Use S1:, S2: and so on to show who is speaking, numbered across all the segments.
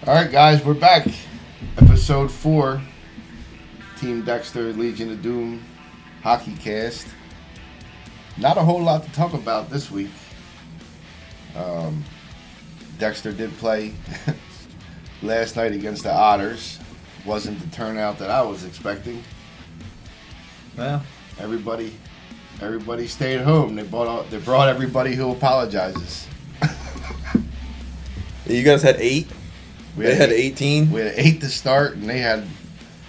S1: All right, guys, we're back. Episode 4, Team Dexter, Legion of Doom, Hockeycast. Not a whole lot to talk about this week. Dexter did play last night against the Otters. Wasn't the turnout that I was expecting.
S2: Well,
S1: everybody stayed home. They brought everybody who apologizes.
S3: You guys had 8? They had 18?
S1: We had 8 to start, and they had...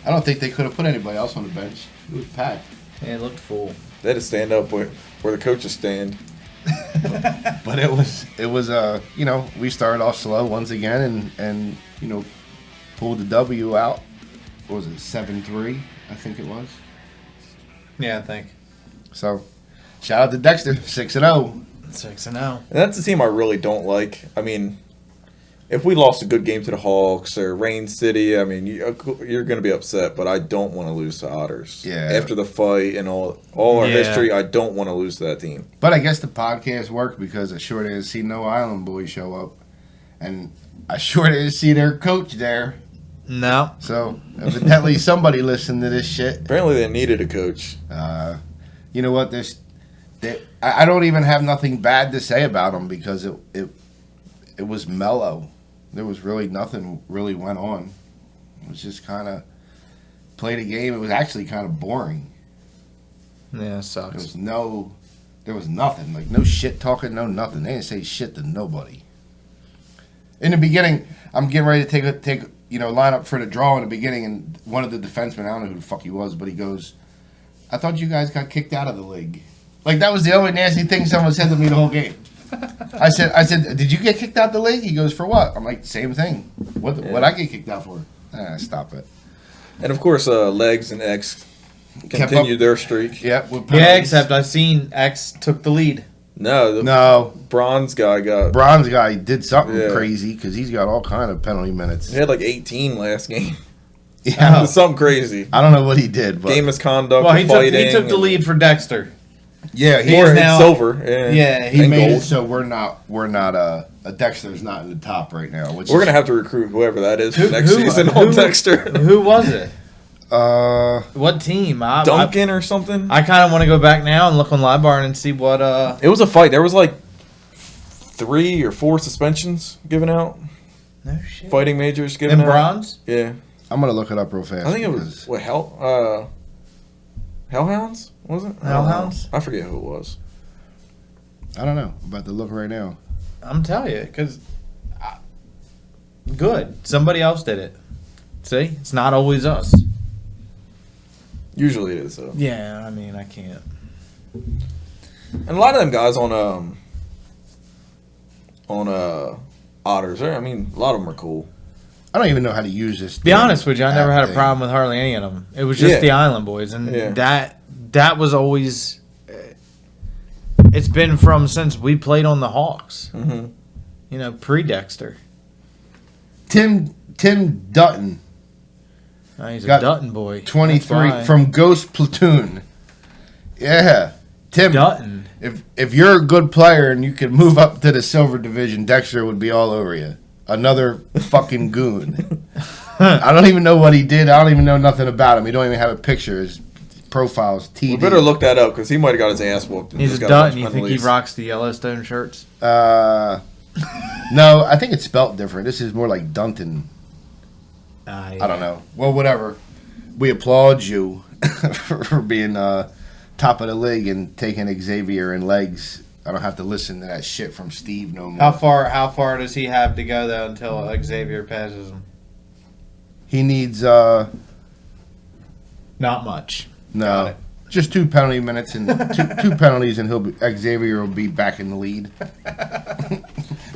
S1: I don't think they could have put anybody else on the bench. It was packed.
S2: yeah, it looked full.
S3: They had to stand up where the coaches stand.
S1: But it was we started off slow once again and pulled the W out. What was it, 7-3, I think it was.
S2: Yeah, I think.
S1: So, shout out to Dexter, 6-0.
S2: 6-0.
S3: And that's a team I really don't like. I mean, if we lost a good game to the Hawks or Rain City, I mean, you're going to be upset, but I don't want to lose to Otters.
S1: Yeah.
S3: After the fight and all our history, I don't want to lose to that team.
S1: But I guess the podcast worked because I sure didn't see no Island boys show up. And I sure didn't see their coach there.
S2: No.
S1: So, evidently somebody listened to this shit.
S3: Apparently they needed a coach.
S1: You know what? I don't even have nothing bad to say about them because it was mellow. There was really nothing really went on. It was just kind of played a game. It was actually kind of boring.
S2: Yeah, it sucks.
S1: There was nothing. Like, no shit talking, no nothing. They didn't say shit to nobody. In the beginning, I'm getting ready to take line up for the draw in the beginning, and one of the defensemen, I don't know who the fuck he was, but he goes, I thought you guys got kicked out of the league. Like, that was the only nasty thing someone said to me the whole game. I said, did you get kicked out of the league? He goes, for what? I'm like, same thing. What I get kicked out for? Stop it.
S3: And, of course, Legs and X continued their streak.
S1: Yep.
S2: Yeah, except I've seen X took the lead.
S3: No. Bronze guy
S1: did something crazy because he's got all kind of penalty minutes.
S3: He had like 18 last game.
S1: Yeah.
S3: Something crazy.
S1: I don't know what he did. But
S3: game misconduct,
S2: well,
S3: fighting.
S2: He took the lead for Dexter.
S1: Yeah,
S3: it's silver.
S2: Yeah,
S1: he made
S3: gold.
S1: it so we're not Dexter's not in the top right now.
S3: We're gonna have to recruit whoever that is for next season on Dexter.
S2: Who was it? What team?
S3: Duncan or something?
S2: I kind of want to go back now and look on LiveBarn and see what.
S3: It was a fight. There was like 3 or 4 suspensions given out.
S2: No shit.
S3: Fighting majors given out.
S2: In bronze?
S3: Yeah.
S1: I'm gonna look it up real fast.
S3: I think it was Hellhounds, was it?
S2: Hellhounds?
S3: I forget who it was.
S1: I don't know. I'm about to look right now.
S2: I'm telling you, because good. Somebody else did it. See? It's not always us.
S3: Usually it is, though.
S2: Yeah, I mean, I can't.
S3: And a lot of them guys on Otters, I mean, a lot of them are cool.
S1: I don't even know how to use this.
S2: To be honest with you, I never had a problem with hardly any of them. It was just the Island Boys, and that was always. It's been from since we played on the Hawks.
S3: Mm-hmm.
S2: Pre-Dexter.
S1: Tim Dutton.
S2: Oh, he's a Dutton boy.
S1: 23 from Ghost Platoon. Yeah, Tim
S2: Dutton.
S1: If you're a good player and you could move up to the silver division, Dexter would be all over you. Another fucking goon. I don't even know what he did. I don't even know nothing about him. He don't even have a picture. His profile's TD.
S3: We better look that up because he might have got his ass whooped.
S2: He's a Dutton. You think he rocks the Yellowstone shirts?
S1: No, I think it's spelt different. This is more like Dunton.
S2: Yeah.
S1: I don't know. Well, whatever. We applaud you for being top of the league and taking Xavier and Legs. I don't have to listen to that shit from Steve no more.
S2: How far does he have to go though until Xavier passes him?
S1: He needs
S2: not much.
S1: No, just 2 penalty minutes and two penalties, and Xavier will be back in the lead.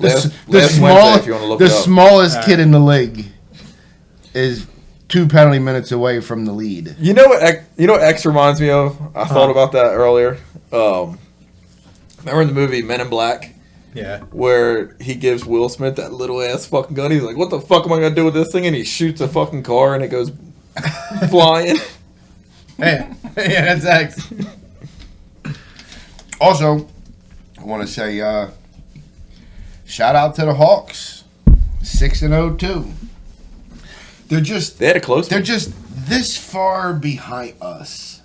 S1: The smallest kid in the league is 2 penalty minutes away from the lead.
S3: You know what X reminds me of? I thought about that earlier. Remember in the movie Men in Black?
S2: Yeah.
S3: Where he gives Will Smith that little ass fucking gun. He's like, what the fuck am I going to do with this thing? And he shoots a fucking car and it goes flying.
S2: Yeah, that's X.
S1: Also, I want to say shout out to the Hawks. 6-0 too.
S3: They had a close
S1: They're
S3: one.
S1: just this far behind us.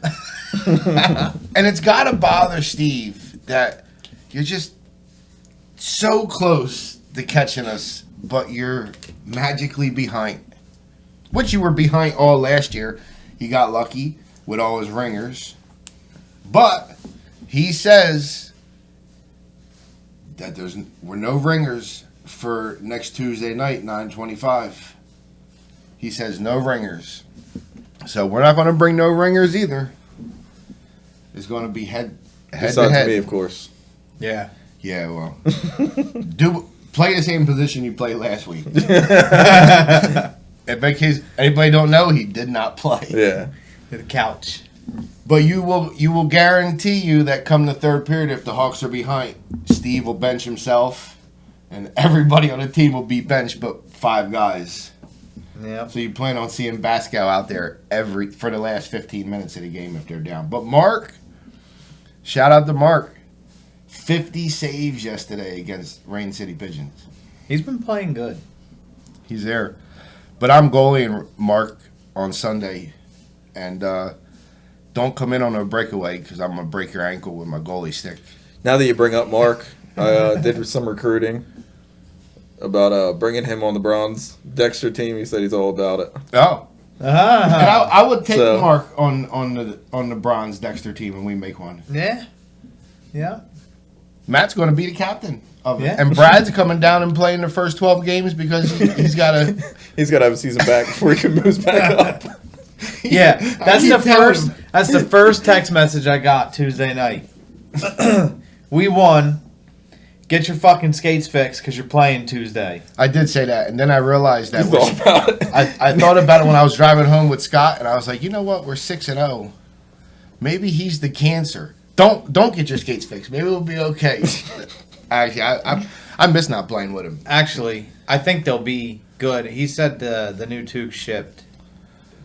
S1: And it's got to bother Steve that you're just so close to catching us, but you're magically behind. Which you were behind all last year. He got lucky with all his ringers. But he says that we're no ringers for next Tuesday night, 9:25. He says no ringers. So we're not going to bring no ringers either. It's going to be head
S3: Besides
S1: to head.
S3: me, of course.
S2: Yeah.
S1: Yeah, well. Play the same position you played last week. In case anybody don't know, he did not play.
S3: Yeah.
S2: The couch.
S1: But you will guarantee you that come the third period, if the Hawks are behind, Steve will bench himself, and everybody on the team will be benched, but 5 guys.
S2: Yeah.
S1: So you plan on seeing Bascal out there for the last 15 minutes of the game if they're down. But Mark, shout out to Mark, 50 saves yesterday against Rain City Pigeons.
S2: He's been playing good.
S1: He's there. But I'm goaling Mark on Sunday, and don't come in on a breakaway because I'm going to break your ankle with my goalie stick.
S3: Now that you bring up Mark, I did some recruiting about bringing him on the bronze Dexter team. He said he's all about it.
S1: Oh. And I would take
S3: So-
S1: Mark on the bronze Dexter team when we make one.
S2: Yeah. Yeah.
S1: Matt's going to be the captain of it.
S2: Yeah.
S1: And Brad's coming down and playing the first 12 games because he's got to...
S3: He's got to have a season back before he can move back up.
S2: Yeah. That's
S1: keep
S2: the
S1: telling
S2: first.
S1: him.
S2: That's the first text message I got Tuesday night. We won. Get your fucking skates fixed because you're playing Tuesday.
S1: I did say that, and then I realized that
S3: He's all about it.
S1: I thought about it when I was driving home with Scott, and I was like, you know what? We're 6-0. Maybe he's the cancer. Don't get your skates fixed. Maybe we'll be okay. Actually, I miss not playing with him.
S2: Actually, I think they'll be good. He said the new Tukes shipped.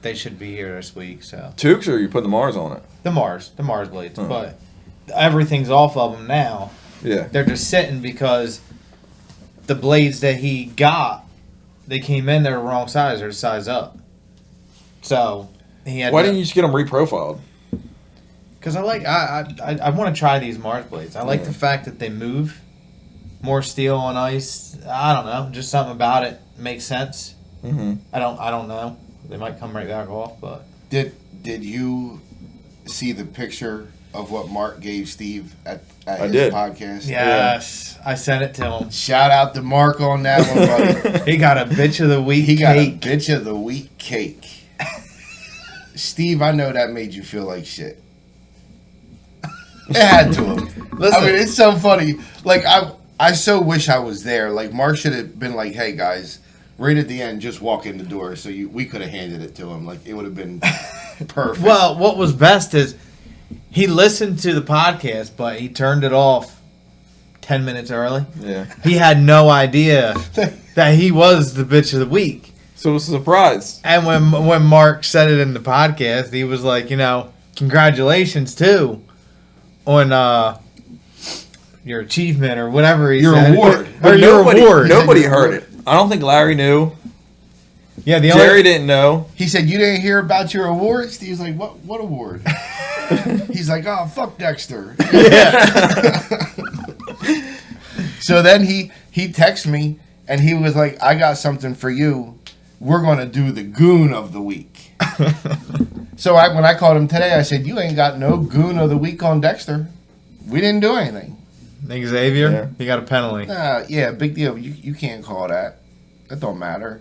S2: They should be here this week. So
S3: Tukes, or you put the Mars on it?
S2: the Mars blades, but everything's off of them now.
S3: Yeah.
S2: They're just sitting because the blades that he got, they came in, they're the wrong size, they're size up. So he had.
S3: Why didn't you just get them reprofiled?
S2: Because I want to try these Mars blades. I like the fact that they move. More steel on ice. I don't know. Just something about it makes sense.
S3: Mm-hmm.
S2: I don't know. They might come right back off, but
S1: Did you see the picture of what Mark gave Steve at his
S3: did.
S1: podcast?
S2: yes, I sent it to him.
S1: Shout out to Mark on that one, buddy.
S2: He got a bitch of the week.
S1: He got
S2: cake.
S1: a bitch of the week cake. Steve, I know that made you feel like shit. It had to have.
S2: Listen.
S1: I mean, it's so funny. Like, I so wish I was there. Like, Mark should have been like, hey, guys, right at the end, just walk in the door. So we could have handed it to him. Like, it would have been perfect.
S2: Well, what was best is he listened to the podcast, but he turned it off 10 minutes early.
S3: Yeah.
S2: He had no idea that he was the bitch of the week.
S3: So it was a surprise.
S2: And when Mark said it in the podcast, he was like, congratulations too on your achievement or whatever he
S1: Your
S2: said.
S1: award.
S2: Or your award.
S3: Nobody heard it. I don't think Larry knew.
S2: Yeah, the
S3: Jerry didn't know.
S1: He said, you didn't hear about your award? Steve's like, what award? He's like, oh, fuck Dexter. So then he texted me, and he was like, I got something for you. We're going to do the goon of the week. So when I called him today, I said, you ain't got no goon of the week on Dexter. We didn't do anything.
S2: Xavier,
S3: Yeah.
S2: he got a penalty.
S1: Yeah, big deal. You can't call that. That don't matter.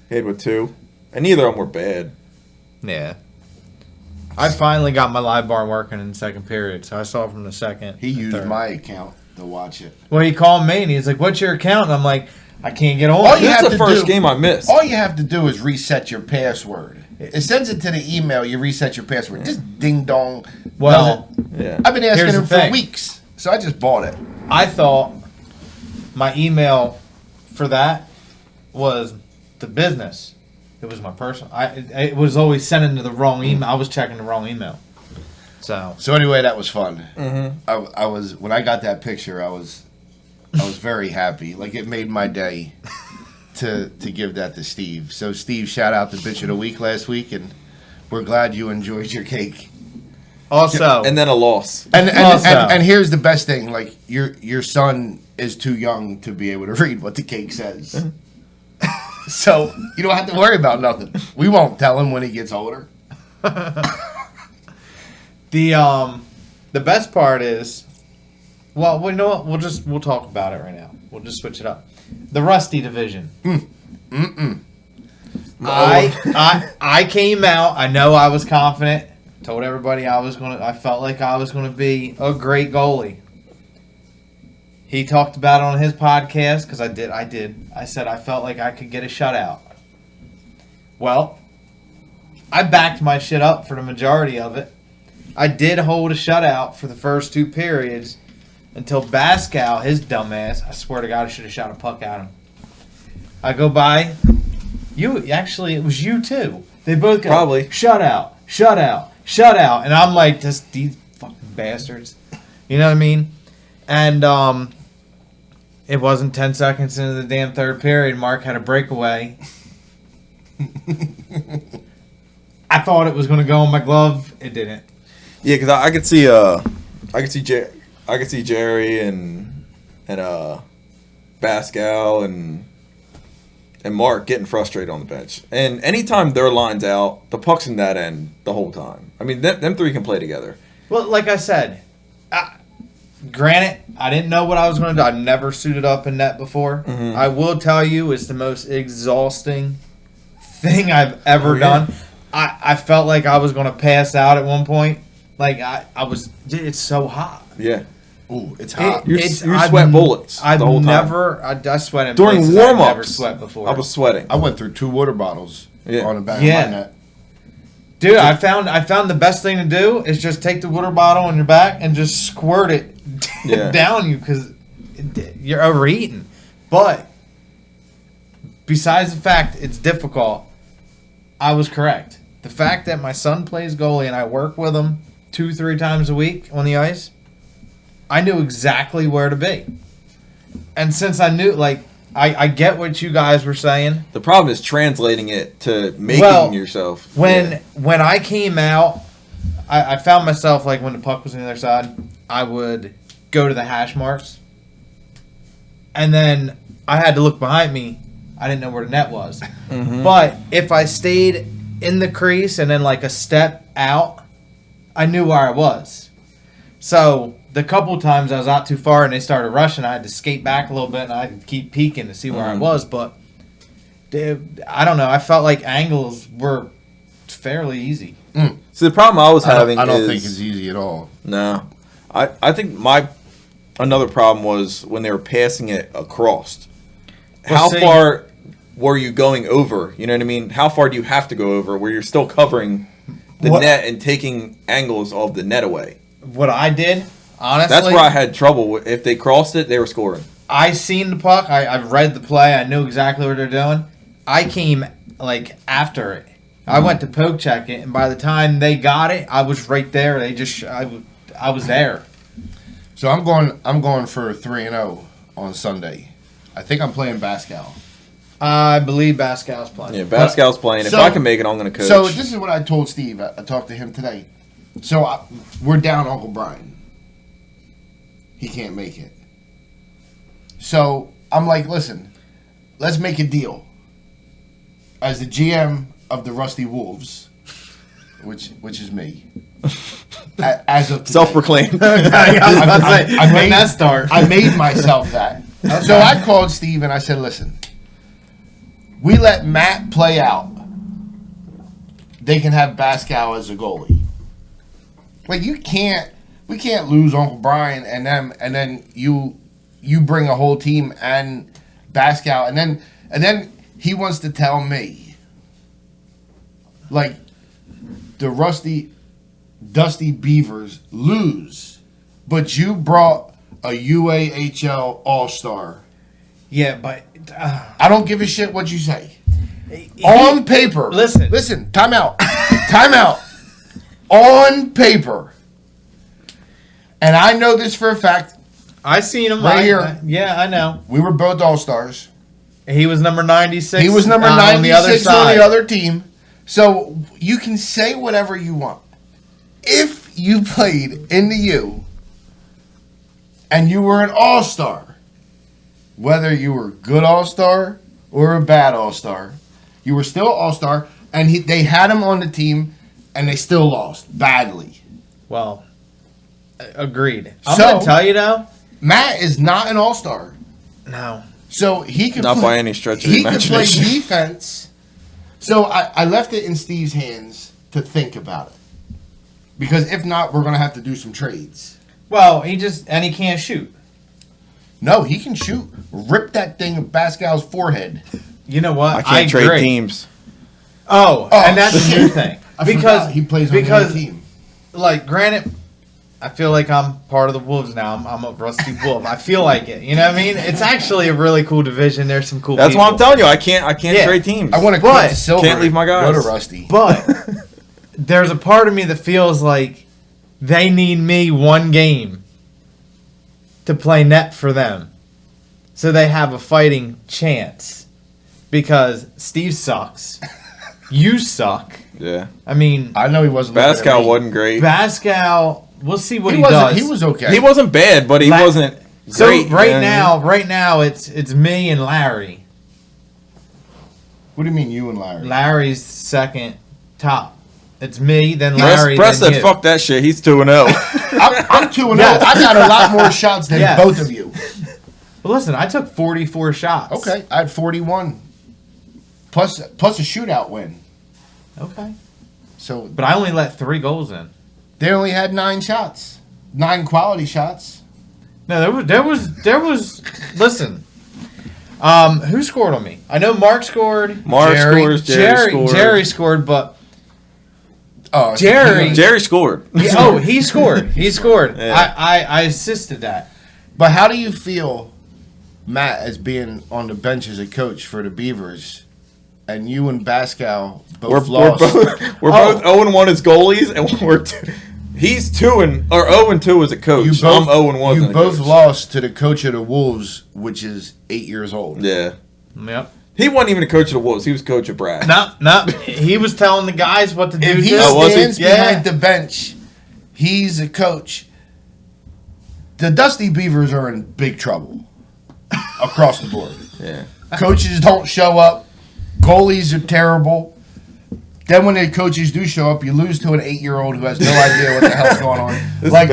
S3: He had with 2. And neither of them were bad.
S2: Yeah. I finally got my live bar working in the second period, so I saw from the second.
S1: He
S2: to
S1: used
S2: third.
S1: my account to watch it.
S2: Well, he called me and he's like, "What's your account?" And I'm like, "I can't get on."
S1: Oh, you
S3: This
S1: have
S3: is the
S1: to
S3: first
S1: do-
S3: game I missed.
S1: All you have to do is reset your password. It sends it to the email. You reset your password. Just ding dong.
S2: Well,
S3: Yeah.
S1: I've been asking
S2: here's
S1: him
S2: the
S1: for
S2: thing.
S1: weeks, so I just bought it.
S2: I thought my email for that was the business. It was my personal. It was always sending to the wrong email. I was checking the wrong email. So
S1: Anyway, that was fun.
S3: Mm-hmm.
S1: I was when I got that picture, I was very happy. Like, it made my day to give that to Steve. So Steve, shout out to Bitch of the Week last week, and we're glad you enjoyed your cake.
S2: Also,
S3: And then a loss.
S1: And here's the best thing: like your son is too young to be able to read what the cake says, so you don't have to worry about nothing. We won't tell him when he gets older.
S2: the best part is, well, you know what? We'll talk about it right now. We'll just switch it up. The Rusty division. I came out. I know I was confident. Told everybody I felt like I was gonna be a great goalie. He talked about it on his podcast because I did. I said I felt like I could get a shutout. Well, I backed my shit up for the majority of it. I did hold a shutout for the first 2 periods until Bascal, his dumbass, I swear to God, I should have shot a puck at him. I go by. It was you too. They both go,
S3: Probably.
S2: shutout. And I'm like, these fucking bastards. You know what I mean? And it wasn't 10 seconds into the damn third period. Mark had a breakaway. I thought it was going to go in my glove. It didn't.
S3: Yeah, because I could see Jerry and Pascal and Mark getting frustrated on the bench. And anytime their line's out, the puck's in that end the whole time. I mean, them three can play together.
S2: Well, like I said, granted, I didn't know what I was going to do. I never suited up in net before.
S3: Mm-hmm.
S2: I will tell you, it's the most exhausting thing I've ever done. I felt like I was going to pass out at one point. Like, it's so hot.
S3: Yeah.
S1: Ooh, it's hot.
S3: You sweat bullets the whole time.
S2: I sweat in
S3: During
S2: places
S3: warm-ups,
S2: I've never sweat before.
S3: I was sweating.
S1: I went through 2 water bottles on the back of my net.
S2: Dude, I found the best thing to do is just take the water bottle on your back and just squirt it down you because you're overeating. But besides the fact it's difficult, I was correct. The fact that my son plays goalie and I work with him 2-3 times a week on the ice, I knew exactly where to be. And since I knew, like, I get what you guys were saying.
S3: The problem is translating it to making yourself.
S2: When I came out, I found myself, like, when the puck was on the other side, I would go to the hash marks. And then I had to look behind me. I didn't know where the net was. Mm-hmm. But if I stayed in the crease and then, like, a step out, I knew where I was. So the couple times I was out too far and they started rushing, I had to skate back a little bit and I had to keep peeking to see where I was. But dude, I don't know. I felt like angles were fairly easy.
S3: So the problem I was having
S1: I don't think it's easy at all.
S3: No. I think another problem was when they were passing it across. How far were you going over? You know what I mean? How far do you have to go over where you're still covering the net and taking angles of the net away? What
S2: I did, honestly,
S3: that's where I had trouble. If they crossed it, they were scoring.
S2: I seen the puck. I've read the play. I knew exactly what they're doing. I came like after it. I went to poke check it, and by the time they got it, I was right there. I was there.
S1: So I'm going for 3-0 on Sunday. I think I'm playing Pascal.
S2: I believe Pascal's playing.
S3: Yeah, Pascal's playing. If I can make it, I'm going to coach.
S1: So this is what I told Steve. I talked to him today. So we're down Uncle Brian. He can't make it. So I'm like, listen, let's make a deal. As the GM of the Rusty Wolves, which is me, as of today,
S3: self-proclaimed.
S1: I made myself that. Okay. So I called Steve and I said, listen, we let Matt play out. They can have Pascal as a goalie. Like we can't lose Uncle Brian and then you bring a whole team and Pascal and then he wants to tell me like the Dusty Beavers lose, but you brought a UAHL All-Star.
S2: Yeah, but
S1: I don't give a shit what you say. On paper, listen. Time out. On paper, and I know this for a fact.
S2: I seen him
S1: right here.
S2: Yeah, I know.
S1: We were both All-Stars.
S2: He was number 96.
S1: He was number
S2: on the other
S1: 96 on
S2: side.
S1: the other team. So you can say whatever you want. If you played in the U and you were an all-star, whether you were a good all-star or a bad all-star, you were still all-star, and they had him on the team, and they still lost badly.
S2: Well, agreed. I'm
S1: So-
S2: going to tell you, though.
S1: Matt is not an all-star.
S2: No.
S1: So he could
S3: Not
S1: play,
S3: by any stretch of the
S1: he could play
S3: imagination.
S1: defense. So I left it in Steve's hands to think about it. Because if not, we're going to have to do some trades.
S2: Well, he can't shoot.
S1: No, he can shoot. Rip that thing of Pascal's forehead.
S2: You know what?
S3: I can't trade teams.
S2: Oh, and that's a new thing.
S1: I
S2: Because
S1: forgot he plays on the other team.
S2: Like, granted, I feel like I'm part of the Wolves now. I'm a rusty Wolf. I feel like it. You know what I mean? It's actually a really cool division. There's some cool
S3: That's
S2: people.
S3: why I'm telling you. I can't
S2: Yeah.
S3: trade teams.
S1: I want to
S2: But-
S1: quit to Silver.
S3: Can't leave my guys.
S1: Go to Rusty.
S2: But there's a part of me that feels like they need me one game to play net for them. So they have a fighting chance. Because Steve sucks. You suck.
S3: Yeah.
S2: I mean,
S1: I know he wasn't. looking at
S3: Pascal
S1: me.
S3: wasn't great.
S2: Pascal, we'll see what he,
S1: wasn't-
S2: does.
S1: He was okay.
S3: He wasn't bad, but he
S2: La-
S3: wasn't
S2: So
S3: great.
S2: right
S3: you know what I mean?
S2: now, it's me and Larry.
S1: What do you mean, you and Larry?
S2: Larry's second top. It's me, then
S3: Press,
S2: Larry.
S3: Press
S2: then
S3: said,
S2: you.
S3: "Fuck that shit." He's 2-0.
S1: I'm 2-0.
S2: Yes.
S1: I got a lot more shots than
S2: Yes.
S1: both of you.
S2: But listen, I took 44 shots.
S1: Okay, I had 41. Plus a shootout win.
S2: Okay.
S1: So
S2: But I only let 3 goals in.
S1: they only had 9 shots. 9 quality shots.
S2: No, there was. Listen. Who scored on me? I know Mark scored.
S3: Mark
S1: Jerry-
S3: scores. Jerry scored.
S2: Jerry scored, but
S1: Oh,
S2: Jerry-
S3: Jerry scored.
S2: he scored. He scored.
S3: Yeah.
S2: I assisted that.
S1: But how do you feel, Matt, as being on the bench as a coach for the Beavers, and you and Pascal both lost?
S3: We're both 0-1 as goalies, and we're he's 0-2 as a coach.
S1: You
S3: I'm
S1: both,
S3: 0-1.
S1: you
S3: as a
S1: both
S3: coach.
S1: lost to the coach of the Wolves, which is 8 years old.
S3: Yeah,
S2: Yep.
S3: he wasn't even a coach of the Wolves. He was coach of Brad.
S2: No. He was telling the guys what to do.
S1: If he
S2: too.
S3: was he?
S1: stands
S2: Yeah.
S1: behind the bench, he's a coach. The Dusty Beavers are in big trouble across the board.
S3: Yeah,
S1: Coaches don't show up. Goalies are terrible. Then when the coaches do show up, you lose to an 8-year-old who has no idea what the hell's going on.
S3: This is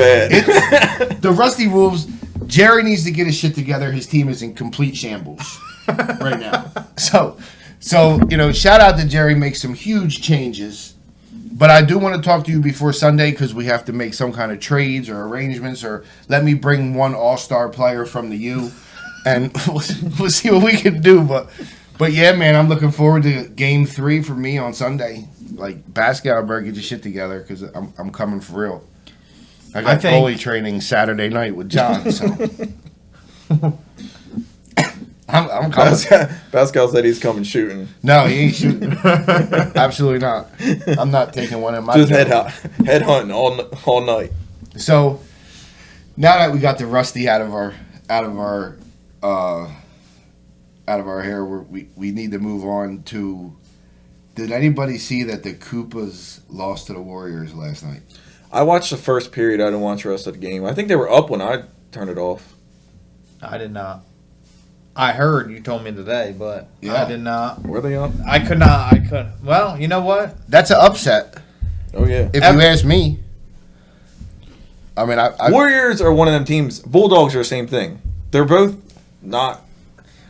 S3: bad.
S1: The Rusty Wolves, Jerry needs to get his shit together. His team is in complete shambles right now. So shout out to Jerry, makes some huge changes. But I do want to talk to you before Sunday because we have to make some kind of trades or arrangements, or let me bring one all-star player from the U, and we'll see what we can do. But yeah, man, I'm looking forward to Game 3 for me on Sunday. Like, Pascal better get your shit together because I'm coming for real. I got goalie training Saturday night with John, so I'm coming.
S3: Pascal said he's coming shooting.
S1: No, he ain't shooting. Absolutely not. I'm not taking one in my
S3: Just
S1: door.
S3: head hunting all night.
S1: So now that we got the Rusty out of our hair, we need to move on to. Did anybody see that the Koopas lost to the Warriors last night?
S3: I watched the first period. I didn't watch the rest of the game. I think they were up when I turned it off.
S2: I did not. I heard you told me today, but
S1: Yeah.
S2: I did not.
S3: Were they up?
S2: I could not. I couldn't. Well, you know what?
S1: That's an upset,
S3: Oh yeah.
S1: if you ask me. I mean, I
S3: Warriors are one of them teams. Bulldogs are the same thing. They're both not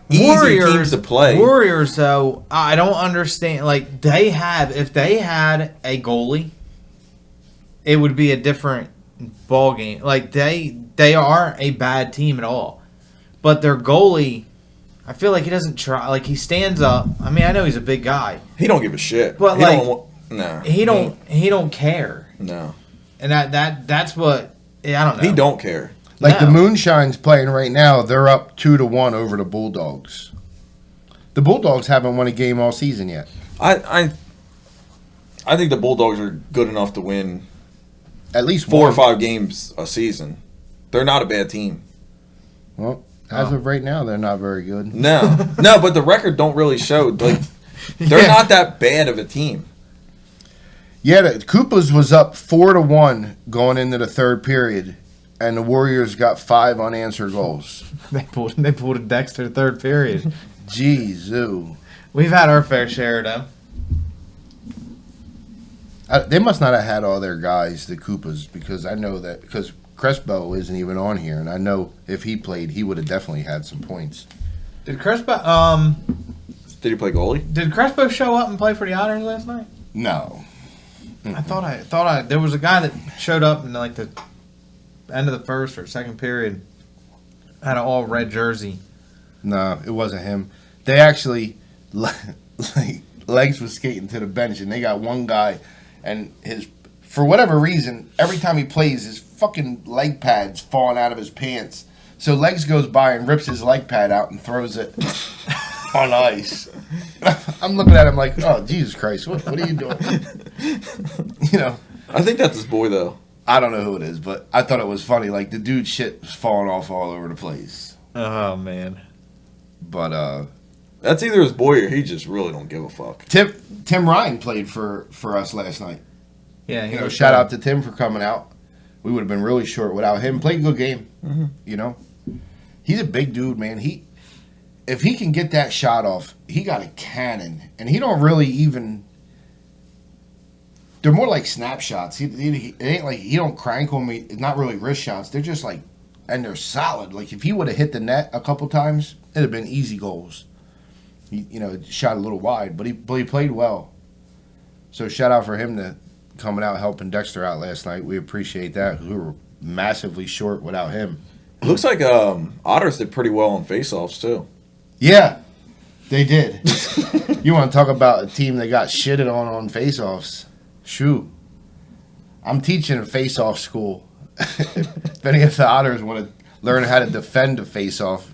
S3: easy teams to play.
S2: Warriors, though, I don't understand. Like if they had a goalie, it would be a different ball game. Like they aren't a bad team at all, but their goalie, I feel like he doesn't try. Like he stands up. I mean, I know he's a big guy.
S3: He don't give a shit.
S2: But,
S3: he
S2: like,
S3: no.
S2: He don't care,
S3: No.
S2: and that's what I don't know.
S3: He don't care.
S1: like the
S2: No.
S1: Moonshine's playing right now. They're up 2-1 over the Bulldogs. The Bulldogs haven't won a game all season yet.
S3: I think the Bulldogs are good enough to win
S1: At least
S3: 4 or
S1: one.
S3: 5 games a season. They're not a bad team.
S1: Well, As of right now, they're not very good.
S3: No, but the record don't really show. Like, they're not that bad of a team.
S1: Yeah, the Koopas was up 4-1 going into the third period, and the Warriors got 5 unanswered goals.
S2: They pulled a Dexter third period.
S1: Jeez,
S2: We've had our fair share of them.
S1: they must not have had all their guys, the Koopas, because I know that because Crespo isn't even on here, and I know if he played, he would have definitely had some points.
S2: Did Crespo
S3: Did he play goalie?
S2: Did Crespo show up and play for the Otters last night?
S1: No.
S2: I thought there was a guy that showed up in like the end of the first or second period, had an all red jersey.
S1: No, it wasn't him. They actually, Legs was skating to the bench, and they got one guy, and for whatever reason, every time he plays, his fucking leg pad's falling out of his pants. So Legs goes by and rips his leg pad out and throws it on ice. I'm looking at him like, oh, Jesus Christ, what are you doing?
S3: I think that's his boy, though.
S1: I don't know who it is, but I thought it was funny. Like, the dude's shit was falling off all over the place.
S2: Oh, man.
S1: But,
S3: That's either his boy or he just really don't give a fuck.
S1: Tim Ryan played for us last night.
S2: Yeah,
S1: Shout out to Tim for coming out. We would have been really short without him. Played a good game. Mm-hmm. He's a big dude, man. If he can get that shot off, he got a cannon, and he don't really even. They're more like snapshots. It ain't like he don't crank on me. It's not really wrist shots. They're just like, and they're solid. Like if he would have hit the net a couple times, it'd have been easy goals. He shot a little wide, but he played well. So shout out for him to coming out helping Dexter out last night. We appreciate that because we were massively short without him.
S3: Looks like Otters did pretty well on faceoffs too.
S1: Yeah, they did. You want to talk about a team that got shitted on faceoffs? Shoot, I'm teaching a faceoff school. If any of the Otters want to learn how to defend a faceoff,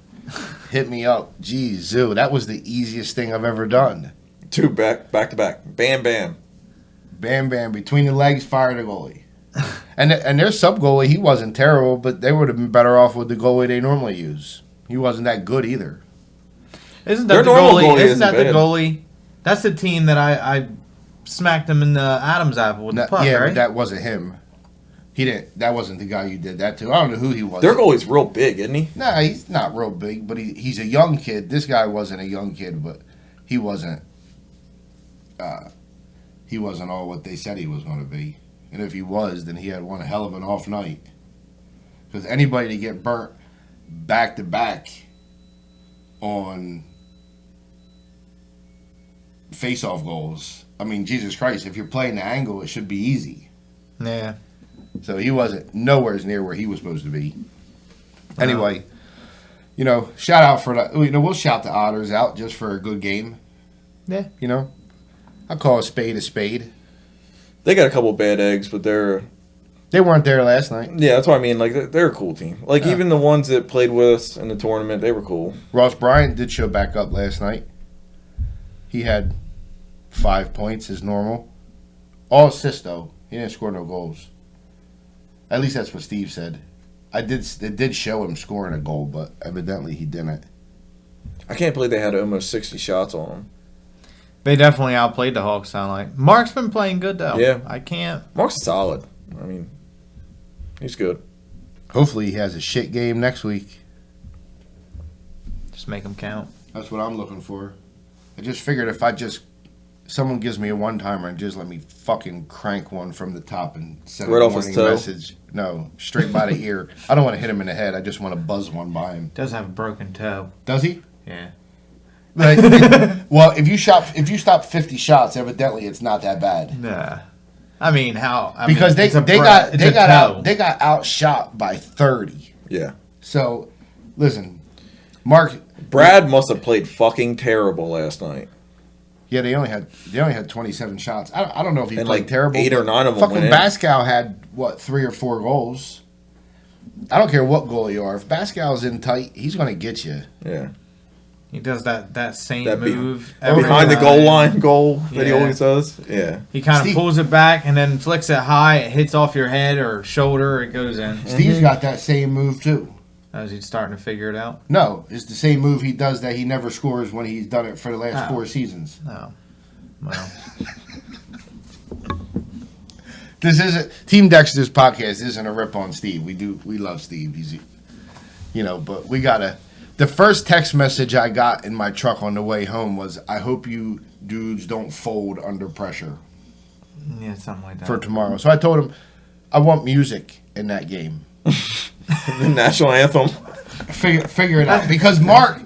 S1: hit me up. Geez, Zoo, that was the easiest thing I've ever done.
S3: 2 back to back. Bam, bam.
S1: Bam, bam. Between the legs, fire the goalie. And their sub goalie, he wasn't terrible, but they would have been better off with the goalie they normally use. He wasn't that good either.
S2: Isn't that the goalie? Isn't that the goalie? That's the team that I smacked him in the Adam's apple with the puck,
S1: yeah,
S2: right?
S1: but that wasn't him. He didn't. That wasn't the guy you did that to. I don't know who he was.
S3: Their goalie's real big, isn't he?
S1: Nah, he's not real big, but he's a young kid. This guy wasn't a young kid, but he wasn't. He wasn't all what they said he was going to be. And if he was, then he had one hell of an off night. Because anybody to get burnt back to back on face-off goals. I mean, Jesus Christ, if you're playing the angle, it should be easy.
S2: Yeah.
S1: So he wasn't nowhere near where he was supposed to be. Anyway, shout out for that. We'll shout the Otters out just for a good game.
S2: Yeah.
S1: I call a spade a spade.
S3: They got a couple bad eggs, but
S1: They weren't there last night.
S3: Yeah, that's what I mean. Like, they're a cool team. Like, even the ones that played with us in the tournament, they were cool.
S1: Ross Bryant did show back up last night. He had 5 points as normal. All assists, though. He didn't score no goals. At least that's what Steve said. It did show him scoring a goal, but evidently he didn't.
S3: I can't believe they had almost 60 shots on them.
S2: They definitely outplayed the Hawks, sound like. Mark's been playing good, though.
S3: Yeah.
S2: I can't.
S3: Mark's solid. I mean, he's good.
S1: Hopefully he has a shit game next week.
S2: Just make them count.
S1: That's what I'm looking for. I just figured if someone gives me a one-timer and just let me fucking crank one from the top and send
S3: Right
S1: a
S3: off his
S1: warning
S3: toe?
S1: message. No, straight by the ear. I don't want to hit him in the head. I just want to buzz one by him.
S2: Does have a broken toe.
S1: Does he?
S2: Yeah.
S1: Well, if you stop 50 shots, evidently it's not that bad.
S2: Nah. I mean, how?
S1: Because they got outshot by 30.
S3: Yeah.
S1: So, listen, Mark.
S3: Brad must have played fucking terrible last night.
S1: Yeah, they only had 27 shots. I don't know if he
S3: And
S1: played
S3: like
S1: terrible.
S3: 8 or 9 of them
S1: fucking
S3: went in.
S1: Bascal had 3 or 4 goals. I don't care what goal you are. If Bascal's in tight, he's going to get you.
S3: Yeah.
S2: He does that same
S3: That
S2: move.
S3: Behind the goal line goal that he
S2: Yeah.
S3: always does. Yeah.
S2: He kind of
S1: Steve-
S2: pulls it back and then flicks it high. It hits off your head or shoulder. It goes in.
S1: Steve's got that same move too.
S2: Oh, is he starting to figure it out?
S1: No, it's the same move he does that he never scores when he's done it for the last 4 seasons.
S2: No. Well.
S1: This isn't Team Dexter's podcast. Isn't a rip on Steve. We love Steve. He's, but we gotta. The first text message I got in my truck on the way home was, "I hope you dudes don't fold under pressure."
S2: Yeah, something like that.
S1: For tomorrow. So I told him, I want music in that game.
S3: The national anthem.
S1: Figure it out. Because Mark,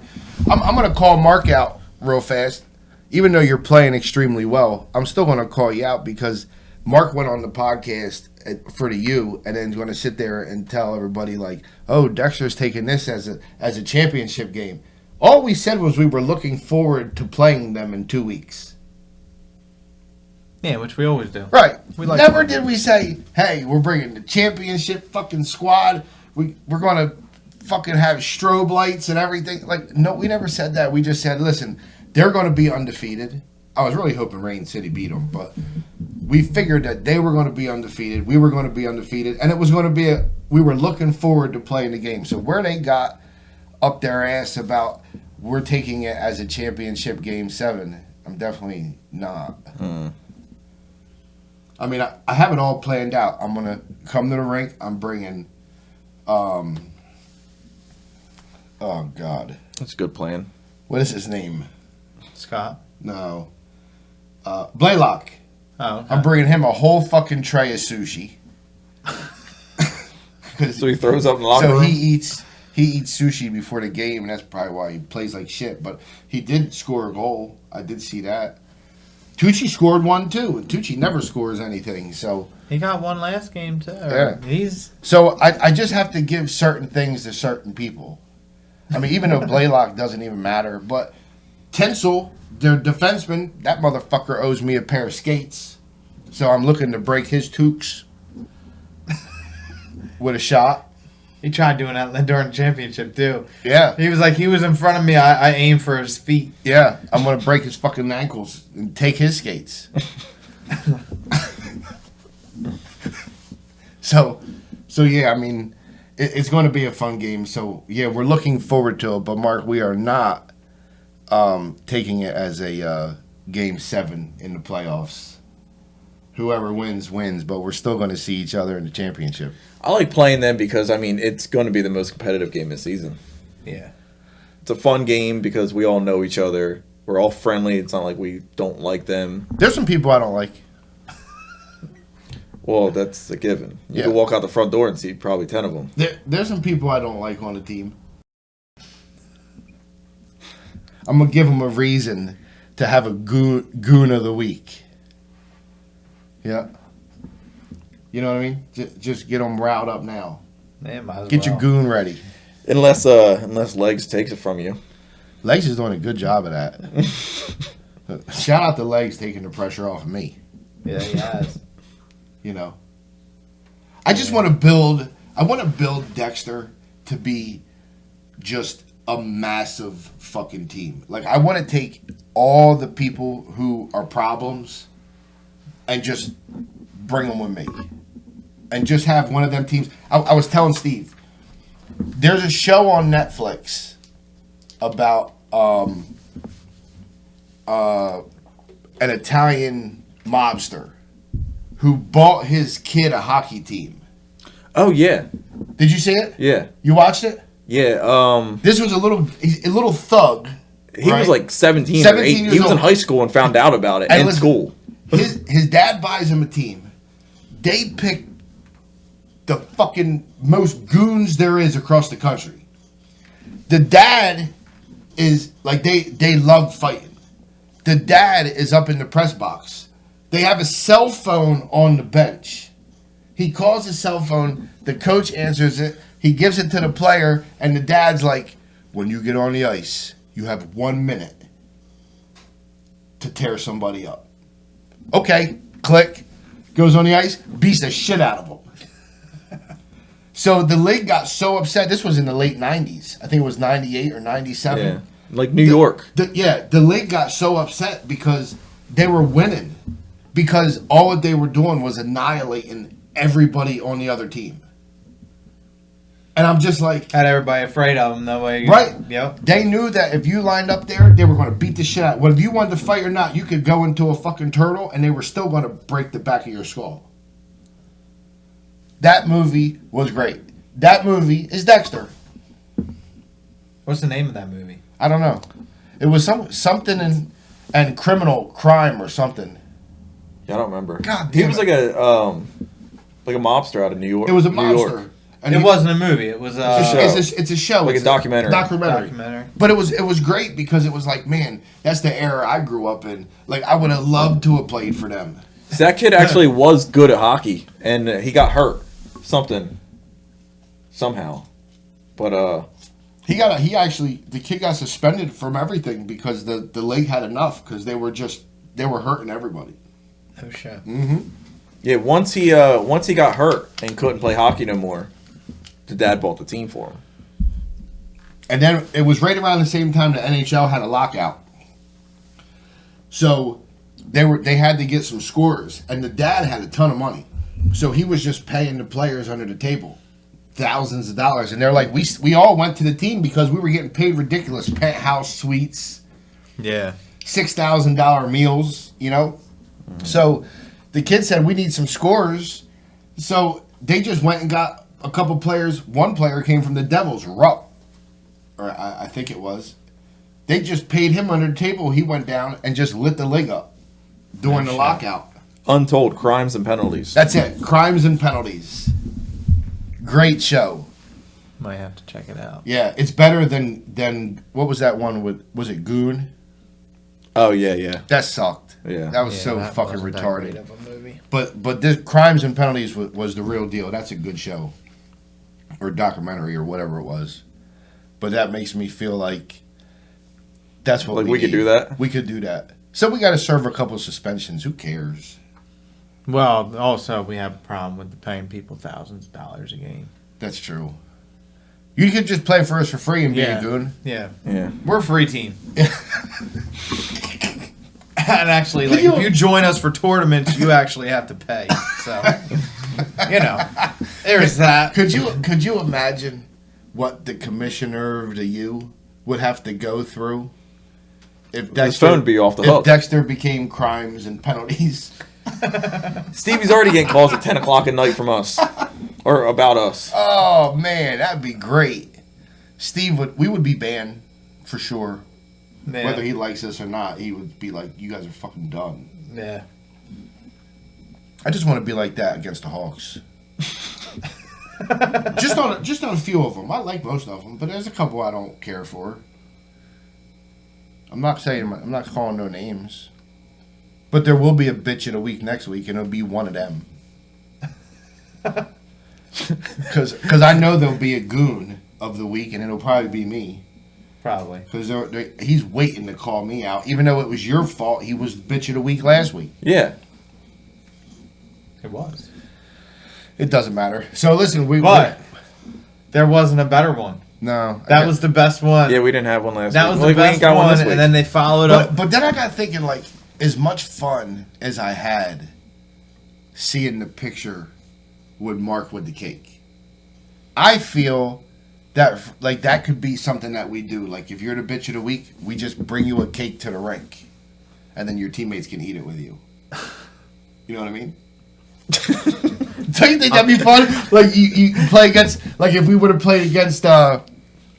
S1: I'm going to call Mark out real fast. Even though you're playing extremely well, I'm still going to call you out because Mark went on the podcast for the U and then going to sit there and tell everybody like, oh, Dexter's taking this as a championship game. All we said was we were looking forward to playing them in 2 weeks.
S2: Yeah, which we always do.
S1: Right.
S2: Like
S1: Never did we say, hey, we're bringing the championship fucking squad. We're going to fucking have strobe lights and everything. Like, no, we never said that. We just said, listen, they're going to be undefeated. I was really hoping Rain City beat them, but we figured that they were going to be undefeated. We were going to be undefeated. And it was going to be we were looking forward to playing the game. So where they got up their ass about we're taking it as a championship game 7, I'm definitely not. I mean, I have it all planned out. I'm going to come to the rink. I'm bringing, oh, God.
S3: That's a good plan.
S1: What is his name?
S2: Scott?
S1: No. Blaylock.
S2: Oh, okay.
S1: I'm bringing him a whole fucking tray of sushi.
S3: So he throws up in the locker room?
S1: So he eats sushi before the game, and that's probably why he plays like shit. But he did score a goal. I did see that. Tucci scored one, too. Tucci never scores anything, so...
S2: He got one last game, too.
S1: Yeah. So I just have to give certain things to certain people. I mean, even though Blaylock doesn't even matter, but Tinsel, their defenseman, that motherfucker owes me a pair of skates. So I'm looking to break his toques with a shot.
S2: He tried doing that during the championship, too.
S1: Yeah.
S2: He was in front of me. I aimed for his feet.
S1: Yeah. I'm going to break his fucking ankles and take his skates. So yeah, I mean, it's going to be a fun game. So, yeah, we're looking forward to it. But, Mark, we are not taking it as a Game 7 in the playoffs. Whoever wins, but we're still going to see each other in the championship.
S3: I like playing them because, I mean, it's going to be the most competitive game this season.
S2: Yeah.
S3: It's a fun game because we all know each other. We're all friendly. It's not like we don't like them.
S1: There's some people I don't like.
S3: Well, that's a given. You can walk out the front door and see probably 10 of them.
S1: There's some people I don't like on the team. I'm going to give them a reason to have a goon of the week. Yeah. You know what I mean? Just get them riled up now.
S2: Man, might as
S1: Get
S2: well.
S1: your goon ready.
S3: Unless Legs takes it from you.
S1: Legs is doing a good job of that. Shout out to Legs taking the pressure off of me.
S2: Yeah, he has.
S1: You know. I just want to build Dexter to be just a massive fucking team. Like, I want to take all the people who are problems and just bring them with me. And just have one of them teams. I was telling Steve, there's a show on Netflix about an Italian mobster who bought his kid a hockey team.
S3: Oh, yeah.
S1: Did you see it?
S3: Yeah.
S1: You watched it?
S3: Yeah.
S1: This was a little thug.
S3: He was like 17 or
S1: 17
S3: 18.
S1: years
S3: He was in
S1: old.
S3: high school and found out about it
S1: And
S3: in
S1: listen,
S3: school.
S1: His dad buys him a team. They pick the fucking most goons there is across the country. The dad is like they love fighting. The dad is up in the press box. They have a cell phone on the bench. He calls his cell phone. The coach answers it. He gives it to the player, and the dad's like, "When you get on the ice, you have 1 minute to tear somebody up." Okay, click. Goes on the ice, beats the shit out of him. So the league got so upset. This was in the late 90s. I think it was 98 or 97.
S3: Yeah. Like New York.
S1: The league got so upset because they were winning. Because all they were doing was annihilating everybody on the other team. And I'm just like,
S2: Had everybody afraid of him. That way,
S1: right?
S2: Yep.
S1: They knew that if you lined up there, they were going to beat the shit out. Whether you wanted to fight or not, you could go into a fucking turtle, and they were still going to break the back of your skull. That movie was great. That movie is Dexter.
S2: What's the name of that movie?
S1: I don't know. It was something and criminal crime or something.
S3: Yeah, I don't remember.
S1: God
S3: He
S1: damn
S3: was
S1: it.
S3: like a mobster out of New York.
S1: It was a
S3: New York.
S1: monster. And
S2: It wasn't a movie. It was
S3: a show.
S1: It's a show.
S3: Like
S1: It's
S3: a documentary.
S2: documentary.
S1: But it was great because it was like, man, that's the era I grew up in. Like, I would have loved to have played for them.
S3: So that kid actually was good at hockey, and he got hurt. Somehow. But,
S1: the kid got suspended from everything because the league had enough because they were hurting everybody.
S2: Oh shit.
S3: yeah, once he got hurt and couldn't play hockey no more, the dad bought the team for him.
S1: And then it was right around the same time the NHL had a lockout. So they had to get some scorers, and the dad had a ton of money. So he was just paying the players under the table thousands of dollars, and they're like, we all went to the team because we were getting paid ridiculous penthouse suites,
S2: Yeah.
S1: $6,000 meals, you know. So the kid said we need some scorers, so they just went and got a couple players. One player came from the Devils, Rupp, or I think it was. They just paid him under the table. He went down and just lit the league up during the lockout.
S3: Untold Crimes and Penalties.
S1: That's it. Crimes and Penalties. Great show.
S2: Might have to check it out.
S1: Yeah, it's better than what was that one with? Was it Goon?
S3: Oh yeah.
S1: That sucked.
S3: Yeah.
S1: That was
S2: Yeah,
S1: so
S2: that
S1: fucking
S2: wasn't that
S1: retarded.
S2: great of a movie.
S1: But this Crimes and Penalties was the real deal. That's a good show, or documentary, or whatever it was. But that makes me feel like that's what
S3: Like we could
S1: need.
S3: do that?
S1: We could do that. So we got to serve a couple of suspensions. Who cares?
S2: Well, also we have a problem with paying people thousands of dollars a game.
S1: That's true. You could just play for us for free and be a goon.
S2: Yeah.
S3: Yeah.
S2: We're a free team. And actually, like, if you join us for tournaments, you actually have to pay. So, there's that.
S1: Could you imagine what the commissioner of the U would have to go through if
S3: His phone would be off the hook.
S1: If Dexter became Crimes and Penalties.
S3: Stevie's already getting calls at 10 o'clock at night from us. Or about us.
S1: Oh man, that'd be great. We would be banned for sure.
S2: Yeah.
S1: Whether he likes us or not, he would be like, "You guys are fucking done."
S2: Yeah.
S1: I just want to be like that against the Hawks. just on a few of them. I like most of them, but there's a couple I don't care for. I'm not calling no names. But there will be a bitch in a week next week, and it'll be one of them. Because I know there'll be a goon of the week, and it'll probably be me.
S2: Probably.
S1: Because he's waiting to call me out. Even though it was your fault, he was the bitch of the week last week.
S3: Yeah.
S2: It was.
S1: It doesn't matter. So listen,
S2: But there wasn't a better one.
S1: No.
S2: That was the best one.
S3: Yeah, we didn't have one last
S2: That
S3: week.
S2: was the
S3: We ain't
S2: best
S3: got
S2: one,
S3: this week.
S2: and then they followed up.
S1: But then I got thinking, like, as much fun as I had seeing the picture with Mark with the cake, I feel that like that could be something that we do. Like, if you're the bitch of the week, we just bring you a cake to the rink, and then your teammates can eat it with you. You know what I mean? Don't you think that'd be fun? Like you play against, like if we would have played against the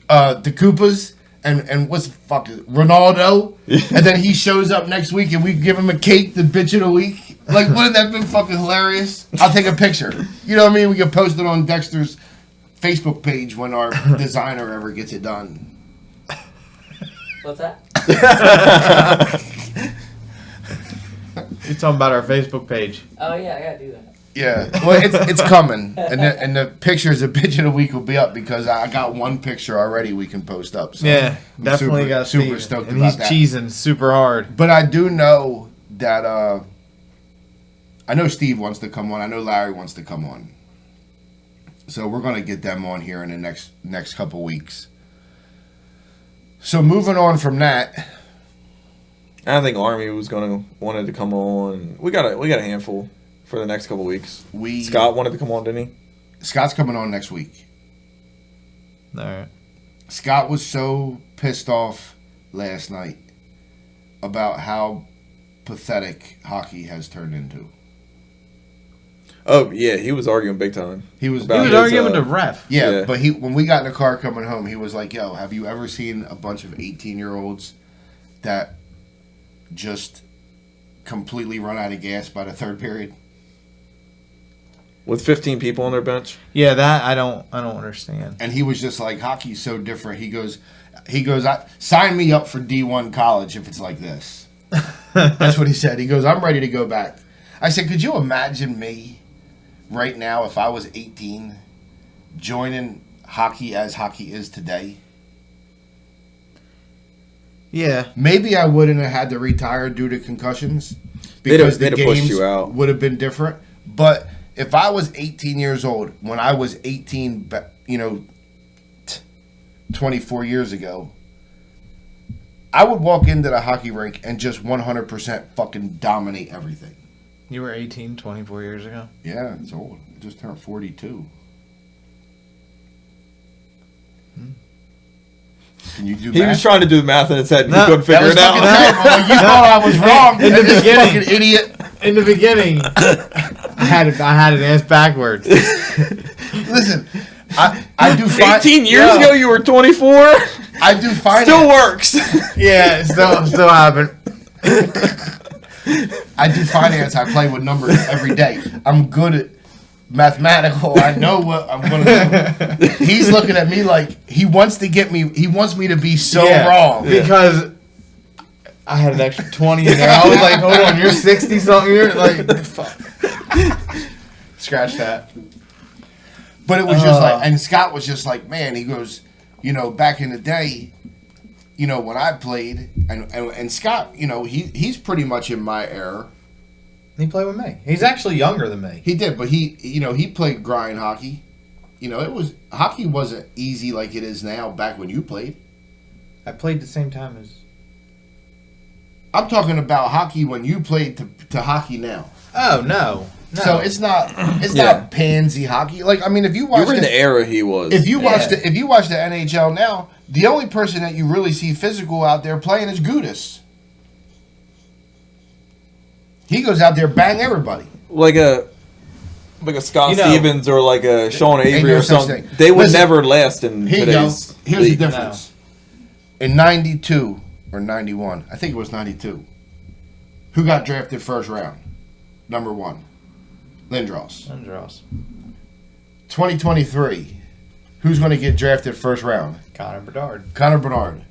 S1: Koopas and what's the fuck Ronaldo, and then he shows up next week and we give him a cake, the bitch of the week. Like, wouldn't that been fucking hilarious? I'll take a picture. You know what I mean? We can post it on Dexter's Facebook page when our designer ever gets it done.
S4: What's that?
S2: You're talking about our Facebook page.
S4: Oh yeah, I gotta do that.
S1: Yeah, well, it's coming, and the pictures of bitch of the week will be up because I got one picture already we can post up. So
S2: Yeah,
S1: I'm
S2: definitely got
S1: super
S2: Steven.
S1: stoked
S2: and
S1: about
S2: he's
S1: that.
S2: cheesing super hard.
S1: But I do know that I know Steve wants to come on. I know Larry wants to come on. So we're gonna get them on here in the next couple weeks. So moving on from that,
S3: I think Army wanted to come on. We got a handful for the next couple weeks. Scott wanted to come on, didn't he?
S1: Scott's coming on next week.
S2: All right.
S1: Scott was so pissed off last night about how pathetic hockey has turned into.
S3: Oh yeah, he was arguing big time.
S1: He was
S3: About his,
S2: arguing with the ref.
S1: Yeah,
S3: Yeah.
S1: but when we got in the car coming home, he was like, "Yo, have you ever seen a bunch of 18-year-olds that just completely run out of gas by the third period?"
S3: With 15 people on their bench.
S2: Yeah, that I don't understand.
S1: And he was just like, "Hockey's so different." He goes, "Sign me up for D1 college if it's like this." That's what he said. He goes, "I'm ready to go back." I said, "Could you imagine me right now if I was 18 joining hockey as hockey is today?"
S2: Yeah.
S1: Maybe I wouldn't have had to retire due to concussions
S3: They'd
S1: because the
S3: have pushed
S1: games
S3: you out.
S1: would have been different. But if I was 18 years old when I was 18, 24 years ago, I would walk into the hockey rink and just 100% fucking dominate everything.
S2: You were 18, 24 years ago?
S1: Yeah, it's old. I just turned 42. Can you do
S3: He
S1: math?
S3: was trying to do the math in his head and
S2: No,
S3: he couldn't
S1: That
S3: figure
S1: was
S3: it out.
S1: fucking terrible. You thought I was wrong.
S2: In the
S1: This
S2: beginning.
S1: fucking idiot.
S2: In the beginning, I had it asked backwards.
S1: Listen, I do
S3: 18 years ago, you were 24.
S1: I do finance.
S3: Still works.
S2: Yeah, still happened.
S1: I do finance. I play with numbers every day. I'm good at mathematical. I know what I'm gonna do. He's looking at me like he wants to get me. He wants me to be so wrong.
S2: Because I had an extra 20 in there. I was like, hold on, you're 60 something. You're like, fuck. Scratch that.
S1: But it was just like, and Scott was just like, man. He goes, back in the day, when I played, and Scott, he's pretty much in my era.
S2: He played with me. He's actually younger than me.
S1: He did, but he played grind hockey. Hockey wasn't easy like it is now. Back when you played,
S2: I played the same time as.
S1: I'm talking about hockey when you played to hockey now.
S2: Oh no.
S1: So it's not
S3: Yeah.
S1: not pansy hockey. Like, I mean, if you watch
S3: You were in the era he was.
S1: if you watch the NHL now, the only person that you really see physical out there playing is Gudis. He goes out there bang everybody.
S3: like a Scott Stevens or like a Sean
S1: Ain't
S3: Avery
S1: no
S3: or
S1: such
S3: something.
S1: thing.
S3: They would
S1: Listen,
S3: never last in
S1: Here you go.
S3: today's
S1: Here's
S3: league.
S1: the difference. In 92 or 91, I think it was 92. Who got drafted first round? Number 1. Lindros. 2023. Who's going to get drafted first round?
S2: Connor Bedard.
S1: Connor Bernard.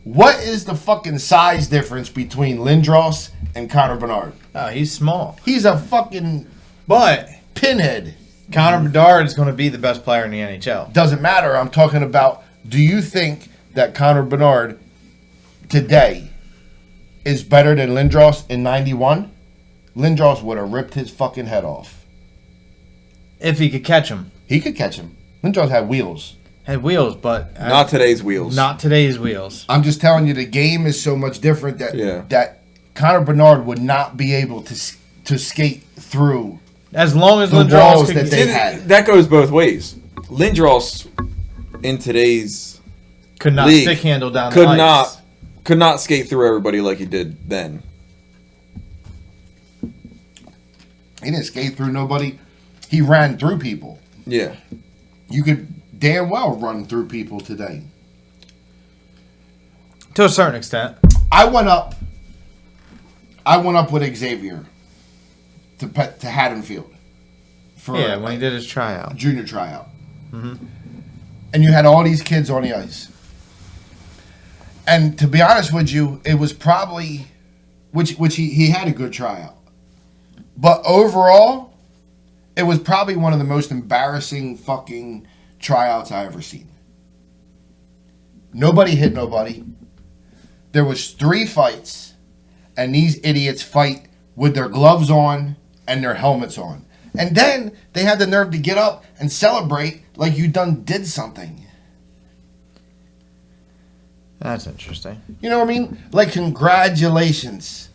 S1: What is the fucking size difference between Lindros and Connor Bernard?
S2: Oh, he's small.
S1: He's a fucking
S2: But
S1: pinhead.
S2: Connor Bedard is going to be the best player in the NHL.
S1: Doesn't matter. I'm talking about, do you think that Connor Bernard today is better than Lindros in 91? Lindros would have ripped his fucking head off.
S2: If he could catch him.
S1: He could catch him. Lindros had wheels.
S2: Had wheels, but
S3: Not today's wheels.
S2: not today's wheels.
S1: I'm just telling you, the game is so much different that that Connor Bernard would not be able to skate through
S2: As long as
S1: the
S2: Lindros
S1: walls
S2: could
S1: that they
S3: See,
S1: had.
S3: that goes both ways. Lindros in today's
S2: could not
S3: league
S2: stick handle down
S3: could
S2: the ice.
S3: could not skate through everybody like he did then.
S1: He didn't skate through nobody. He ran through people.
S3: Yeah.
S1: You could damn well run through people today.
S2: To a certain extent.
S1: I went up with Xavier to Haddonfield for
S2: Yeah, when he did his tryout.
S1: junior tryout. And you had all these kids on the ice. And to be honest with you, it was probably which he had a good tryout. But overall, it was probably one of the most embarrassing fucking tryouts I ever seen. Nobody hit nobody. There was 3 fights, and these idiots fight with their gloves on and their helmets on. And then they had the nerve to get up and celebrate like you did something.
S2: That's interesting.
S1: You know what I mean? Like, congratulations.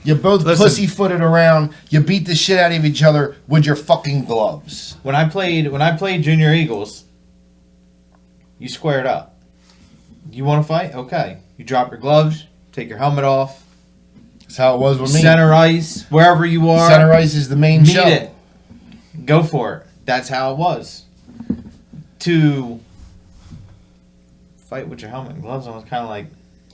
S1: You both
S2: Listen.
S1: pussyfooted around. You beat the shit out of each other with your fucking gloves.
S2: When I played Junior Eagles, You squared up. You want to fight? Okay. You drop your gloves, take your helmet off.
S1: That's how it was with me.
S2: Center ice, wherever you are.
S1: Center ice is the main
S2: meet
S1: show.
S2: it. Go for it. That's how it was. To fight with your helmet and gloves on was kind of like.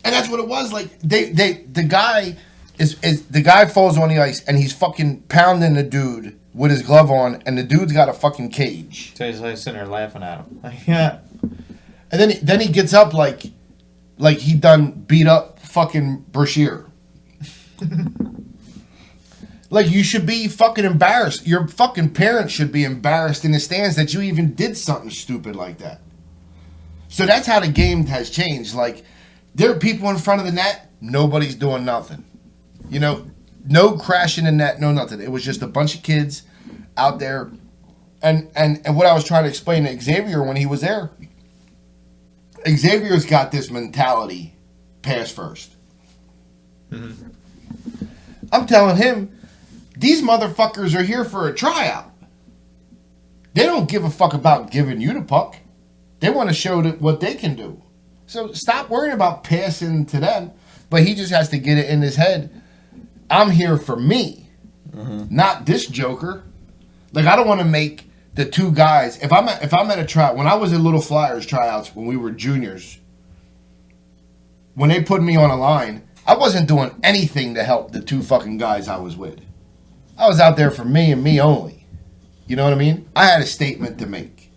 S1: And that's what it was. Like the guy is the guy falls on the ice and he's fucking pounding the dude with his glove on, and the dude's got a fucking cage.
S2: So he's like sitting there laughing at him. Like, yeah.
S1: And then he gets up like he done beat up fucking Brashear. Like, you should be fucking embarrassed. Your fucking parents should be embarrassed in the stands that you even did something stupid like that. So that's how the game has changed. Like, there are people in front of the net, nobody's doing nothing. You know, no crashing the net, no nothing. It was just a bunch of kids out there. And what I was trying to explain to Xavier when he was there, Xavier's got this mentality, pass first. Mm-hmm. I'm telling him, these motherfuckers are here for a tryout. They don't give a fuck about giving you the puck. They want to show what they can do. So stop worrying about passing to them. But he just has to get it in his head. I'm here for me, not this joker. Like, I don't want to make the two guys. If I'm at a tryout, when I was at Little Flyers tryouts when we were juniors, when they put me on a line, I wasn't doing anything to help the two fucking guys I was with. I was out there for me and me only. You know what I mean? I had a statement to make.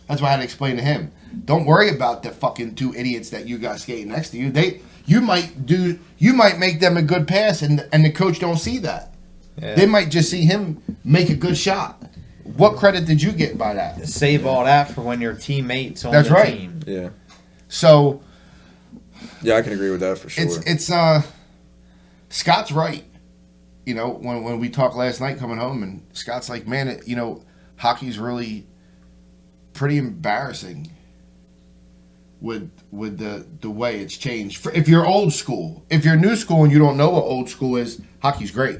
S1: That's why I had to explain to him. Don't worry about the fucking two idiots that you got skating next to you. You might make them a good pass and the coach don't see that. Yeah. They might just see him make a good shot. What credit did you get by that?
S2: Save all that for when your teammates on
S1: That's
S2: the
S1: right.
S2: team.
S3: Yeah.
S1: So
S3: yeah, I can agree with that for sure.
S1: It's Scott's right. You know, when we talked last night coming home, and Scott's like, man, hockey's really pretty embarrassing with the way it's changed. If you're old school, if you're new school and you don't know what old school is, hockey's great.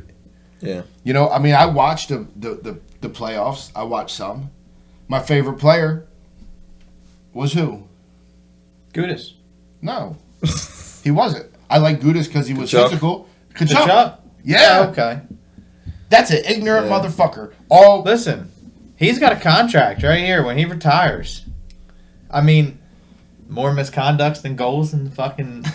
S3: Yeah.
S1: You know, I mean, I watched the playoffs. I watched some. My favorite player was who?
S2: Gudis.
S1: No, he wasn't. I like Gudis because he was
S3: Kachuk.
S1: physical.
S2: Kachuk?
S1: Yeah.
S2: Okay.
S1: That's an ignorant motherfucker.
S2: Listen, he's got a contract right here when he retires. I mean, more misconducts than goals and fucking.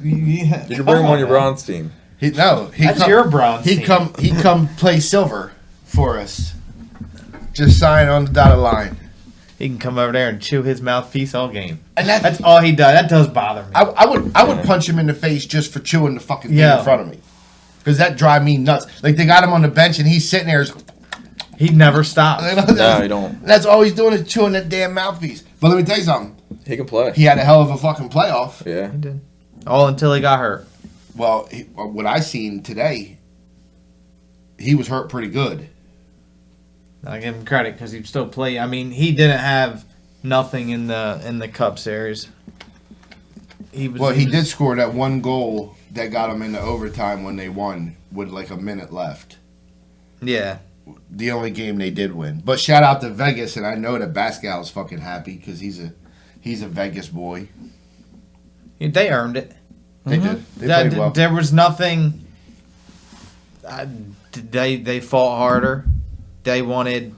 S2: Yeah,
S3: you can bring him on your bronze team.
S2: That's your bronze team.
S1: He come play silver for us. Just sign on the dotted line.
S2: He can come over there and chew his mouthpiece all game.
S1: And
S2: that's all he does. That does bother me.
S1: I would punch him in the face just for chewing the fucking thing in front of me. Because that drive me nuts. Like, they got him on the bench and he's sitting there.
S2: He never stops.
S3: No, he don't.
S1: That's all he's doing is chewing that damn mouthpiece. But let me tell you something.
S3: He can play.
S1: He had a hell of a fucking playoff.
S3: Yeah.
S2: He did. All until he got hurt.
S1: Well, what I seen today, he was hurt pretty good.
S2: I give him credit because he still played. I mean, he didn't have nothing in the Cup Series. He
S1: did score that one goal that got him into overtime when they won with like a minute left.
S2: Yeah.
S1: The only game they did win. But shout out to Vegas, and I know that Pascal's fucking happy because he's a Vegas boy.
S2: Yeah, they earned it.
S1: They did. They played well.
S2: There was nothing. They fought harder. They wanted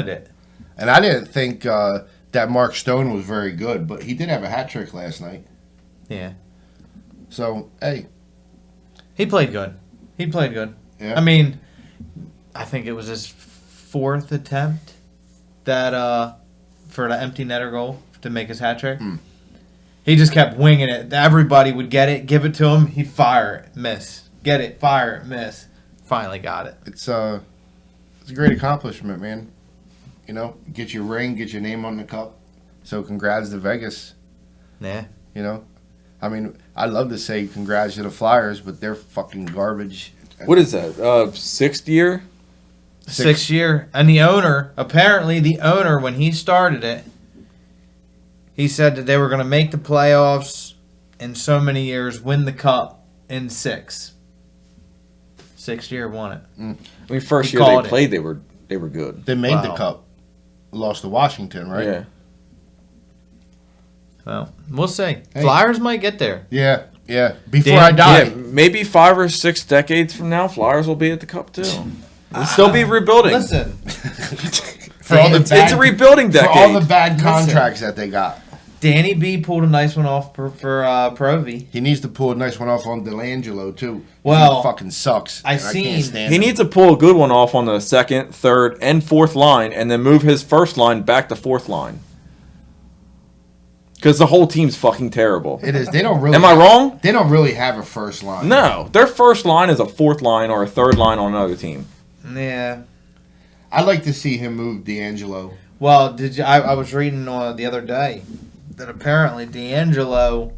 S2: it.
S1: And I didn't think that Mark Stone was very good, but he did have a hat trick last night.
S2: Yeah.
S1: So, hey.
S2: He played good. Yeah. I mean, I think it was his fourth attempt that for the empty netter goal to make his hat trick. He just kept winging it. Everybody would get it, give it to him. He'd fire it, miss. Get it, fire it, miss. Finally got it.
S1: It's a great accomplishment, man. You know, get your ring, get your name on the cup. So congrats to Vegas.
S2: Yeah.
S1: You know, I mean, I'd love to say congrats to the Flyers, but they're fucking garbage.
S3: What is that? Sixth year?
S2: Sixth year. And the owner, when he started it, he said that they were going to make the playoffs in so many years, win the cup in 6. Sixth year won it.
S3: I mean, first year they played, they were good.
S1: They made the cup. Lost to Washington, right?
S3: Yeah.
S2: Well, we'll see.
S1: Hey.
S2: Flyers might get there.
S1: Yeah. Before
S2: Dan-
S1: I die.
S3: Yeah, maybe 5 or 6 decades from now, Flyers will be at the Cup too. We'll still be rebuilding.
S2: Listen,
S1: For all the
S3: it's
S1: bad,
S3: a rebuilding
S1: for all the
S3: decade.
S1: bad
S2: Listen.
S1: contracts that they got.
S2: Danny B pulled a nice one off for Provi.
S1: He needs to pull a nice one off on Delangelo too.
S2: Well,
S1: he fucking sucks.
S2: I
S1: and
S2: seen-
S1: can't stand
S3: He
S1: him.
S3: needs to pull a good one off on the second, third, and fourth line, and then move his first line back to fourth line. Because the whole team's fucking terrible.
S1: It is. They don't really.
S3: Am I wrong?
S1: They don't really have a first line.
S3: No, their first line is a fourth line or a third line on another team.
S2: Yeah.
S1: I'd like to see him move D'Angelo.
S2: Well, did you? I was reading the other day that apparently D'Angelo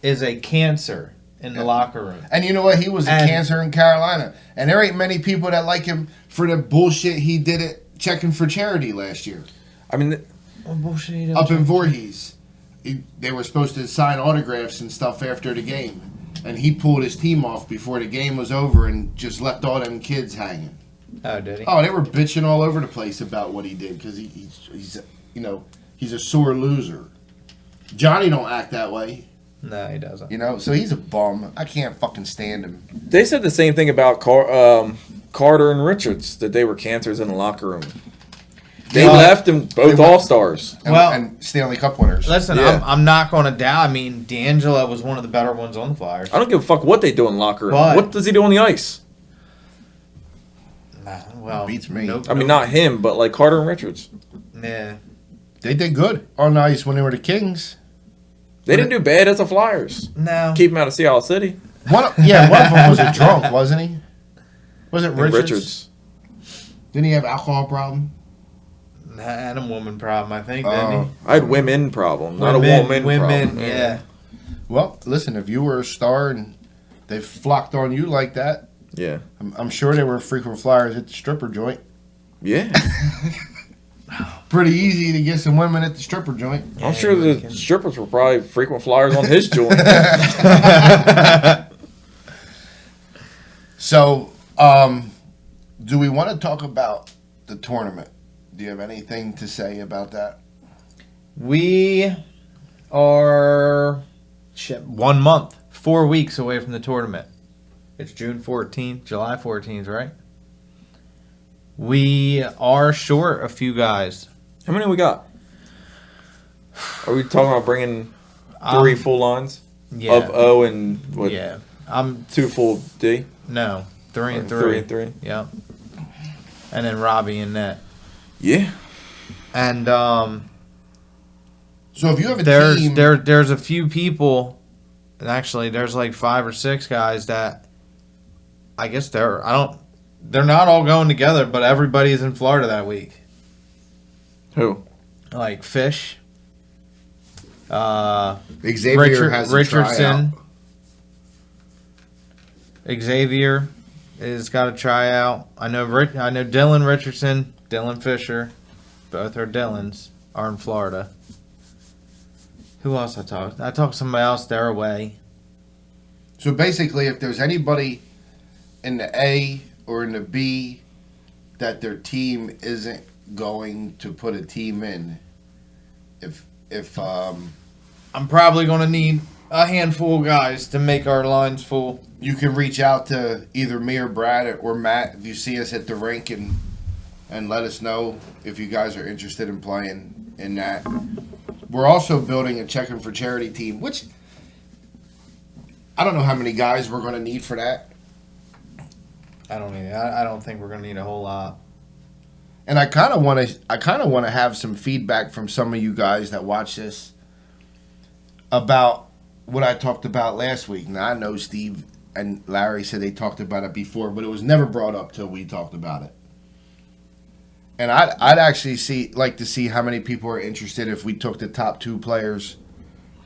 S2: is a cancer in the locker room.
S1: And you know what? He was a
S2: And-
S1: cancer in Carolina. And there ain't many people that like him for the bullshit he did at checking for charity last year.
S3: I mean,
S2: What bullshit he
S1: Up in Voorhees. They were supposed to sign autographs and stuff after the game. And he pulled his team off before the game was over and just left all them kids hanging.
S2: Oh, did he?
S1: Oh, they were bitching all over the place about what he did because he's he's a sore loser. Johnny don't act that way,
S2: No, he doesn't.
S1: so he's a bum. I can't fucking stand him.
S3: they said the same thing about Carter and Richards, that they were cancers in the locker room. They
S2: Yeah.
S3: left them both
S1: They were-
S3: all-stars.
S1: And Stanley Cup winners.
S2: Listen,
S3: Yeah.
S2: I'm not going to doubt. I mean, D'Angelo was one of the better ones on the Flyers.
S3: I don't give a fuck what they do in the locker room.
S2: But-
S3: What does he do on the ice?
S2: Nah, well,
S1: Beats me.
S2: Nope,
S3: I mean,
S2: nope.
S3: not him, but like Carter and Richards.
S2: Yeah.
S1: They did good on the ice when they were the Kings.
S3: They didn't do bad as the Flyers.
S2: No.
S3: Keep him out of Seattle City.
S1: One of them was a drunk, wasn't he? Was it
S3: I think
S1: Richards? Didn't he have alcohol problem?
S2: Had a woman problem, I think, didn't
S3: I had women problem,
S2: he?
S3: not a woman problem.
S2: yeah.
S1: Well, listen, if you were a star and they flocked on you like that,
S3: Yeah.
S1: I'm sure they were frequent flyers at the stripper joint.
S3: Yeah.
S1: Pretty easy to get some women at the stripper joint.
S3: I'm sure the strippers were probably frequent flyers on his joint.
S1: So, do we want to talk about the tournament? Do you have anything to say about that?
S2: We are 1 month, 4 weeks away from the tournament. It's June 14th, July 14th, right? We are short a few guys.
S3: How many we got? Are we talking about bringing 3 full lines
S2: Yeah.
S3: of O and what?
S2: Yeah. I'm
S3: 2 full D.
S2: no 3 and 3.
S3: 3 and 3.
S2: Yep. And then Robbie in net.
S3: Yeah.
S2: And
S1: So if you have a team,
S2: there's a few people, and actually there's like 5 or 6 guys that I guess they're not all going together, but everybody's in Florida that week.
S3: Who?
S2: Like Fish,
S1: Xavier has a
S2: Richardson,
S1: tryout.
S2: Xavier has got a tryout. I know Dylan Richardson, Dylan Fisher, both are Dylans, are in Florida. Who else I talked? I talked to somebody else. They're away.
S1: So basically, if there's anybody in the A or in the B that their team isn't going to put a team in, if
S2: I'm probably going to need a handful of guys to make our lines full.
S1: you can reach out to either me or Brad or Matt if you see us at the rink and let us know if you guys are interested in playing in that. We're also building a checking for charity team, which I don't know how many guys we're going to need for that.
S2: I don't think we're going to need a whole lot.
S1: And I kind of want to have some feedback from some of you guys that watch this about what I talked about last week. Now I know Steve and Larry said they talked about it before, but it was never brought up till we talked about it. And I'd actually like to see how many people are interested if we took the top 2 players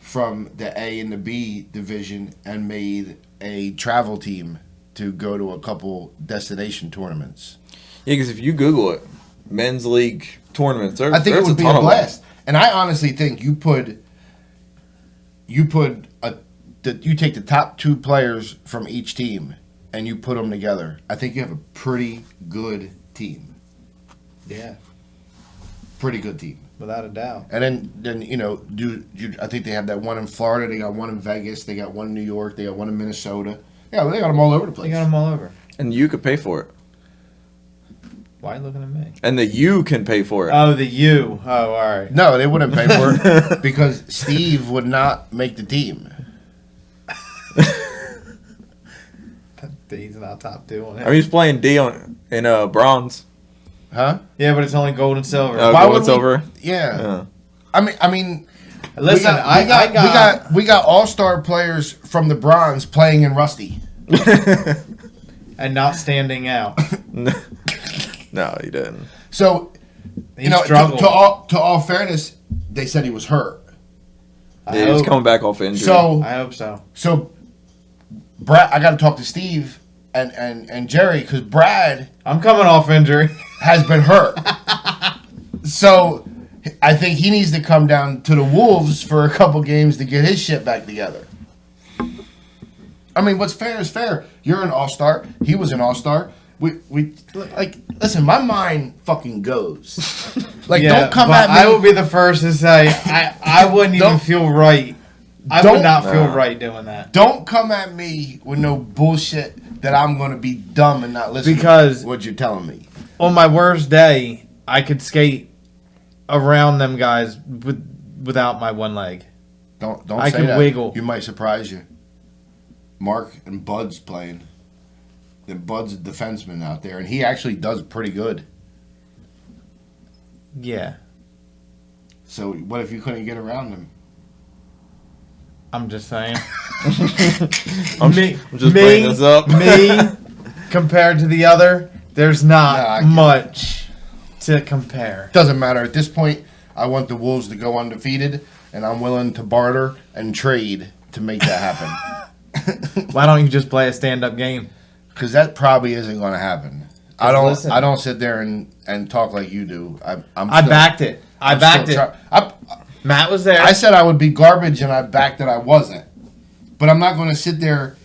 S1: from the A and the B division and made a travel team to go to a couple destination tournaments.
S3: Yeah, because if you Google it, men's league tournaments,
S1: I think it would be a blast. And I honestly think you take the top 2 players from each team and you put them together. I think you have a pretty good team.
S2: Yeah.
S1: Pretty good team.
S2: without a doubt.
S1: And then I think they have that one in Florida. They got one in Vegas. They got one in New York. They got one in Minnesota. Yeah, they got them all over the place.
S2: They got them all over.
S3: And you could pay for it.
S2: Why are you looking at me?
S3: And the you can pay for it.
S2: Oh, the you. Oh, all right.
S1: No, they wouldn't pay for it because Steve would not make the team.
S2: He's not top 2 on it.
S3: I mean, he's playing D in bronze.
S1: Huh?
S2: Yeah, but it's only gold and silver.
S3: Oh,
S1: Why
S3: gold
S1: would
S3: and silver?
S1: Yeah.
S3: Yeah.
S1: I mean.
S2: Listen,
S1: we got all-star players from the bronze playing in Rusty.
S2: And not standing out.
S3: No, he didn't.
S1: So,
S2: He struggled.
S1: to all fairness, they said he was hurt.
S3: Yeah, he's coming back off injury.
S1: So,
S2: I hope so.
S1: Brad, I got to talk to Steve and Jerry because Brad
S2: I'm coming off injury.
S1: has been hurt. So, I think he needs to come down to the Wolves for a couple games to get his shit back together. I mean, what's fair is fair. You're an all-star. He was an all-star. We listen. My mind fucking goes. Don't come at me.
S2: I will be the first to say I wouldn't even feel right. I would not feel right doing that.
S1: Don't come at me with no bullshit that I'm going to be dumb and not listen
S2: Because
S1: to what you're telling me.
S2: On my worst day, I could skate around them guys without my one leg.
S1: Don't
S2: I
S1: say
S2: can
S1: that.
S2: wiggle.
S1: You might surprise you. Mark and Bud's playing. And Bud's a defenseman out there, and he actually does pretty good.
S2: Yeah.
S1: So what if you couldn't get around him?
S2: I'm just saying.
S3: I'm just bringing this up.
S2: Me, compared to the other, there's not much to compare.
S1: Doesn't matter. At this point, I want the Wolves to go undefeated, and I'm willing to barter and trade to make that happen.
S2: Why don't you just play a stand-up game?
S1: Because that probably isn't going to happen. I don't sit there and talk like you do.
S2: I backed it. I backed it. Matt was there.
S1: I said I would be garbage, and I backed that I wasn't. But I'm not going to sit there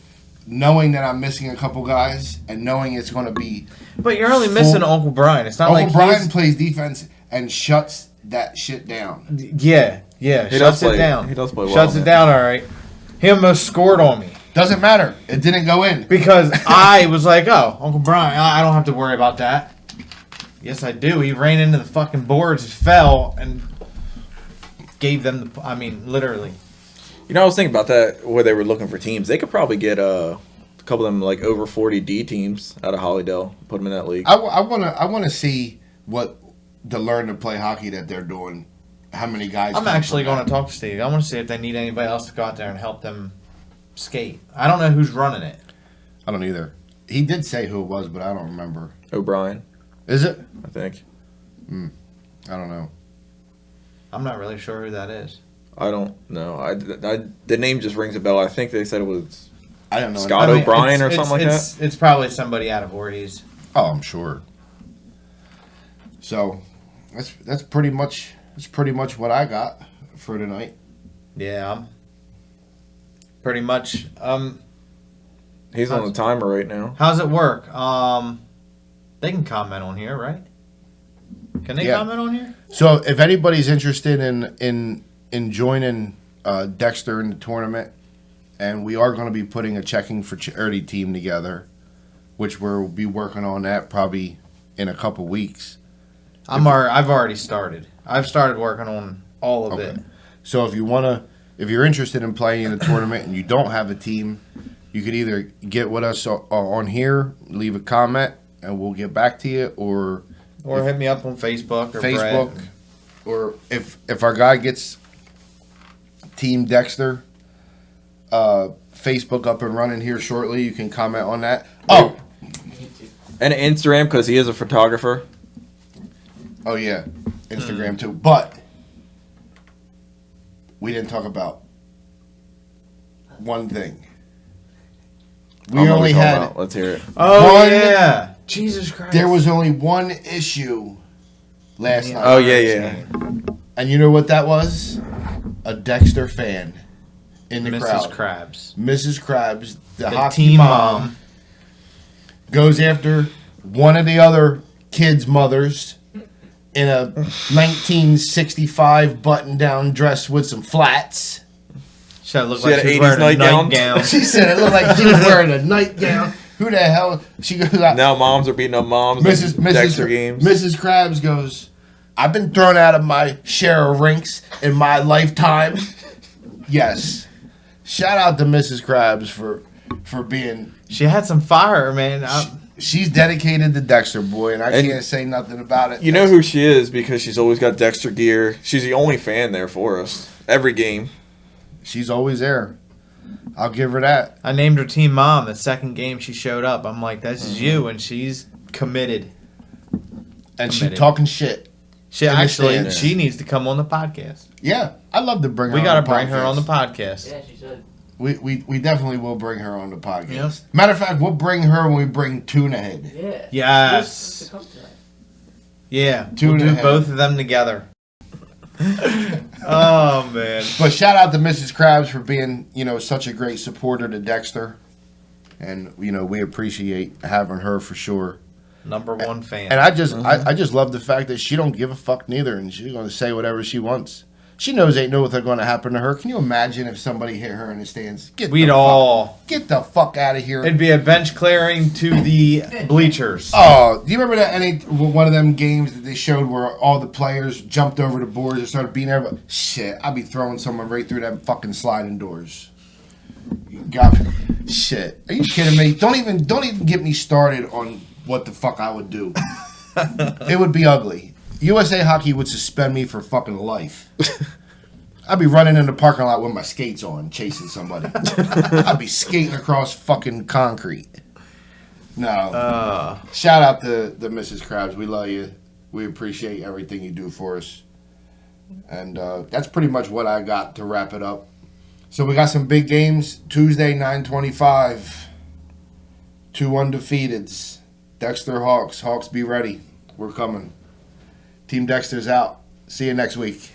S1: knowing that I'm missing a couple guys and knowing it's going to be.
S2: But you're only missing Uncle Brian. It's not
S1: Uncle
S2: like
S1: Brian plays defense and shuts that shit down.
S2: Yeah.
S3: He
S2: Shuts
S3: does play,
S2: it down.
S3: He does play well.
S2: Shuts it down. All right. He almost scored on me.
S1: Doesn't matter. It didn't go in.
S2: Because I was like, oh, Uncle Brian, I don't have to worry about that. Yes, I do. He ran into the fucking boards, fell, and gave them literally.
S3: You know, I was thinking about that where they were looking for teams. They could probably get a couple of them like over 40 D teams out of Hollydale, put them in that league.
S1: I want to see what the learn to play hockey that they're doing. How many guys?
S2: I'm actually going to talk to Steve. I want to see if they need anybody else to go out there and help them skate. I don't know who's running it.
S1: I don't either. He did say who it was, but I don't remember.
S3: O'Brien,
S1: Is it?
S3: I think.
S1: I don't know.
S2: I'm not really sure who that is.
S3: I don't know. The name just rings a bell. I think they said it was
S1: I don't know.
S3: Scott O'Brien or something like that.
S2: It's probably somebody out of Voorhees.
S1: Oh, I'm sure. So that's pretty much what I got for tonight.
S2: Yeah, I'm pretty much.
S3: He's on the timer right now.
S2: How's it work? They can comment on here, right? Can they comment on here?
S1: So if anybody's interested in joining Dexter in the tournament, and we are going to be putting a checking for charity team together, which we'll be working on that probably in a couple weeks.
S2: I've already started. I've started working on all of it.
S1: So if you're interested in playing in a tournament and you don't have a team, you could either get with us on here, leave a comment, and we'll get back to you, or
S2: hit me up on Facebook or
S1: Facebook,
S2: Brett.
S1: or if our guy gets Team Dexter Facebook up and running here shortly, you can comment on that. Oh,
S3: and Instagram because he is a photographer.
S1: Oh yeah, Instagram too. But we didn't talk about one thing. We only had.
S3: Let's hear it.
S2: Oh yeah, Jesus Christ!
S1: There was only one issue last night.
S3: Oh yeah.
S1: And you know what that was? A Dexter fan in the crowd. Mrs. Krabs, the hockey
S2: team
S1: mom, goes after one of the other kids' mothers in a 1965 button-down dress with some flats.
S2: She looked
S3: She
S2: like
S3: had
S2: she
S3: an
S2: was
S3: 80s
S2: wearing a
S3: nightgown.
S2: nightgown.
S1: She said it looked like she was wearing a nightgown. Who the hell? She goes,
S3: Now moms are beating up moms.
S1: Mrs.
S3: Dexter games.
S1: Mrs. Krabs goes, I've been thrown out of my share of rinks in my lifetime. Yes. Shout out to Mrs. Krabs for being...
S2: She had some fire, man.
S1: She's dedicated to Dexter, boy, and I
S3: And
S1: can't say nothing about it.
S3: You know who she is because she's always got Dexter gear. She's the only fan there for us. Every game.
S1: She's always there. I'll give her that.
S2: I named her team mom the second game she showed up. I'm like, this is you, and she's committed.
S1: And she
S2: Committed.
S1: talking shit.
S2: She
S1: In the
S2: actually,
S1: stands.
S2: she needs to come on the podcast.
S1: Yeah, I'd love to bring her
S2: We
S1: on
S2: got to
S1: the
S2: bring her on the
S1: podcast.
S2: podcast.
S4: Yeah, she should.
S1: We definitely will bring her on the podcast.
S2: Yes.
S1: Matter of fact, we'll bring her when we bring Tuna Head.
S4: Yeah.
S2: Yes.
S4: To come tonight.
S2: Yeah,
S1: Two
S2: we'll
S1: and a
S2: do
S1: half.
S2: both of them together. Oh, man.
S1: But shout out to Mrs. Krabs for being, such a great supporter to Dexter. And, we appreciate having her for sure.
S2: Number one fan.
S1: And I just love the fact that she don't give a fuck neither, and she's going to say whatever she wants. She knows ain't nothing going to happen to her. Can you imagine if somebody hit her in the stands? Get
S2: We'd
S1: the
S2: all...
S1: fuck, get the fuck out of here.
S2: It'd be a bench clearing to the bleachers.
S1: Oh, do you remember that one of them games that they showed where all the players jumped over the boards and started beating everybody? Shit, I'd be throwing someone right through that fucking sliding doors. Shit, are you kidding me? Don't even get me started on what the fuck I would do. It would be ugly. USA Hockey would suspend me for fucking life. I'd be running in the parking lot with my skates on, chasing somebody. I'd be skating across fucking concrete. No. Shout out to Mrs. Krabs. We love you. We appreciate everything you do for us. And that's pretty much what I got to wrap it up. So we got some big games. Tuesday, 9:25. 2 undefeateds. Dexter Hawks. Hawks, be ready. We're coming. Team Dexter's out. See you next week.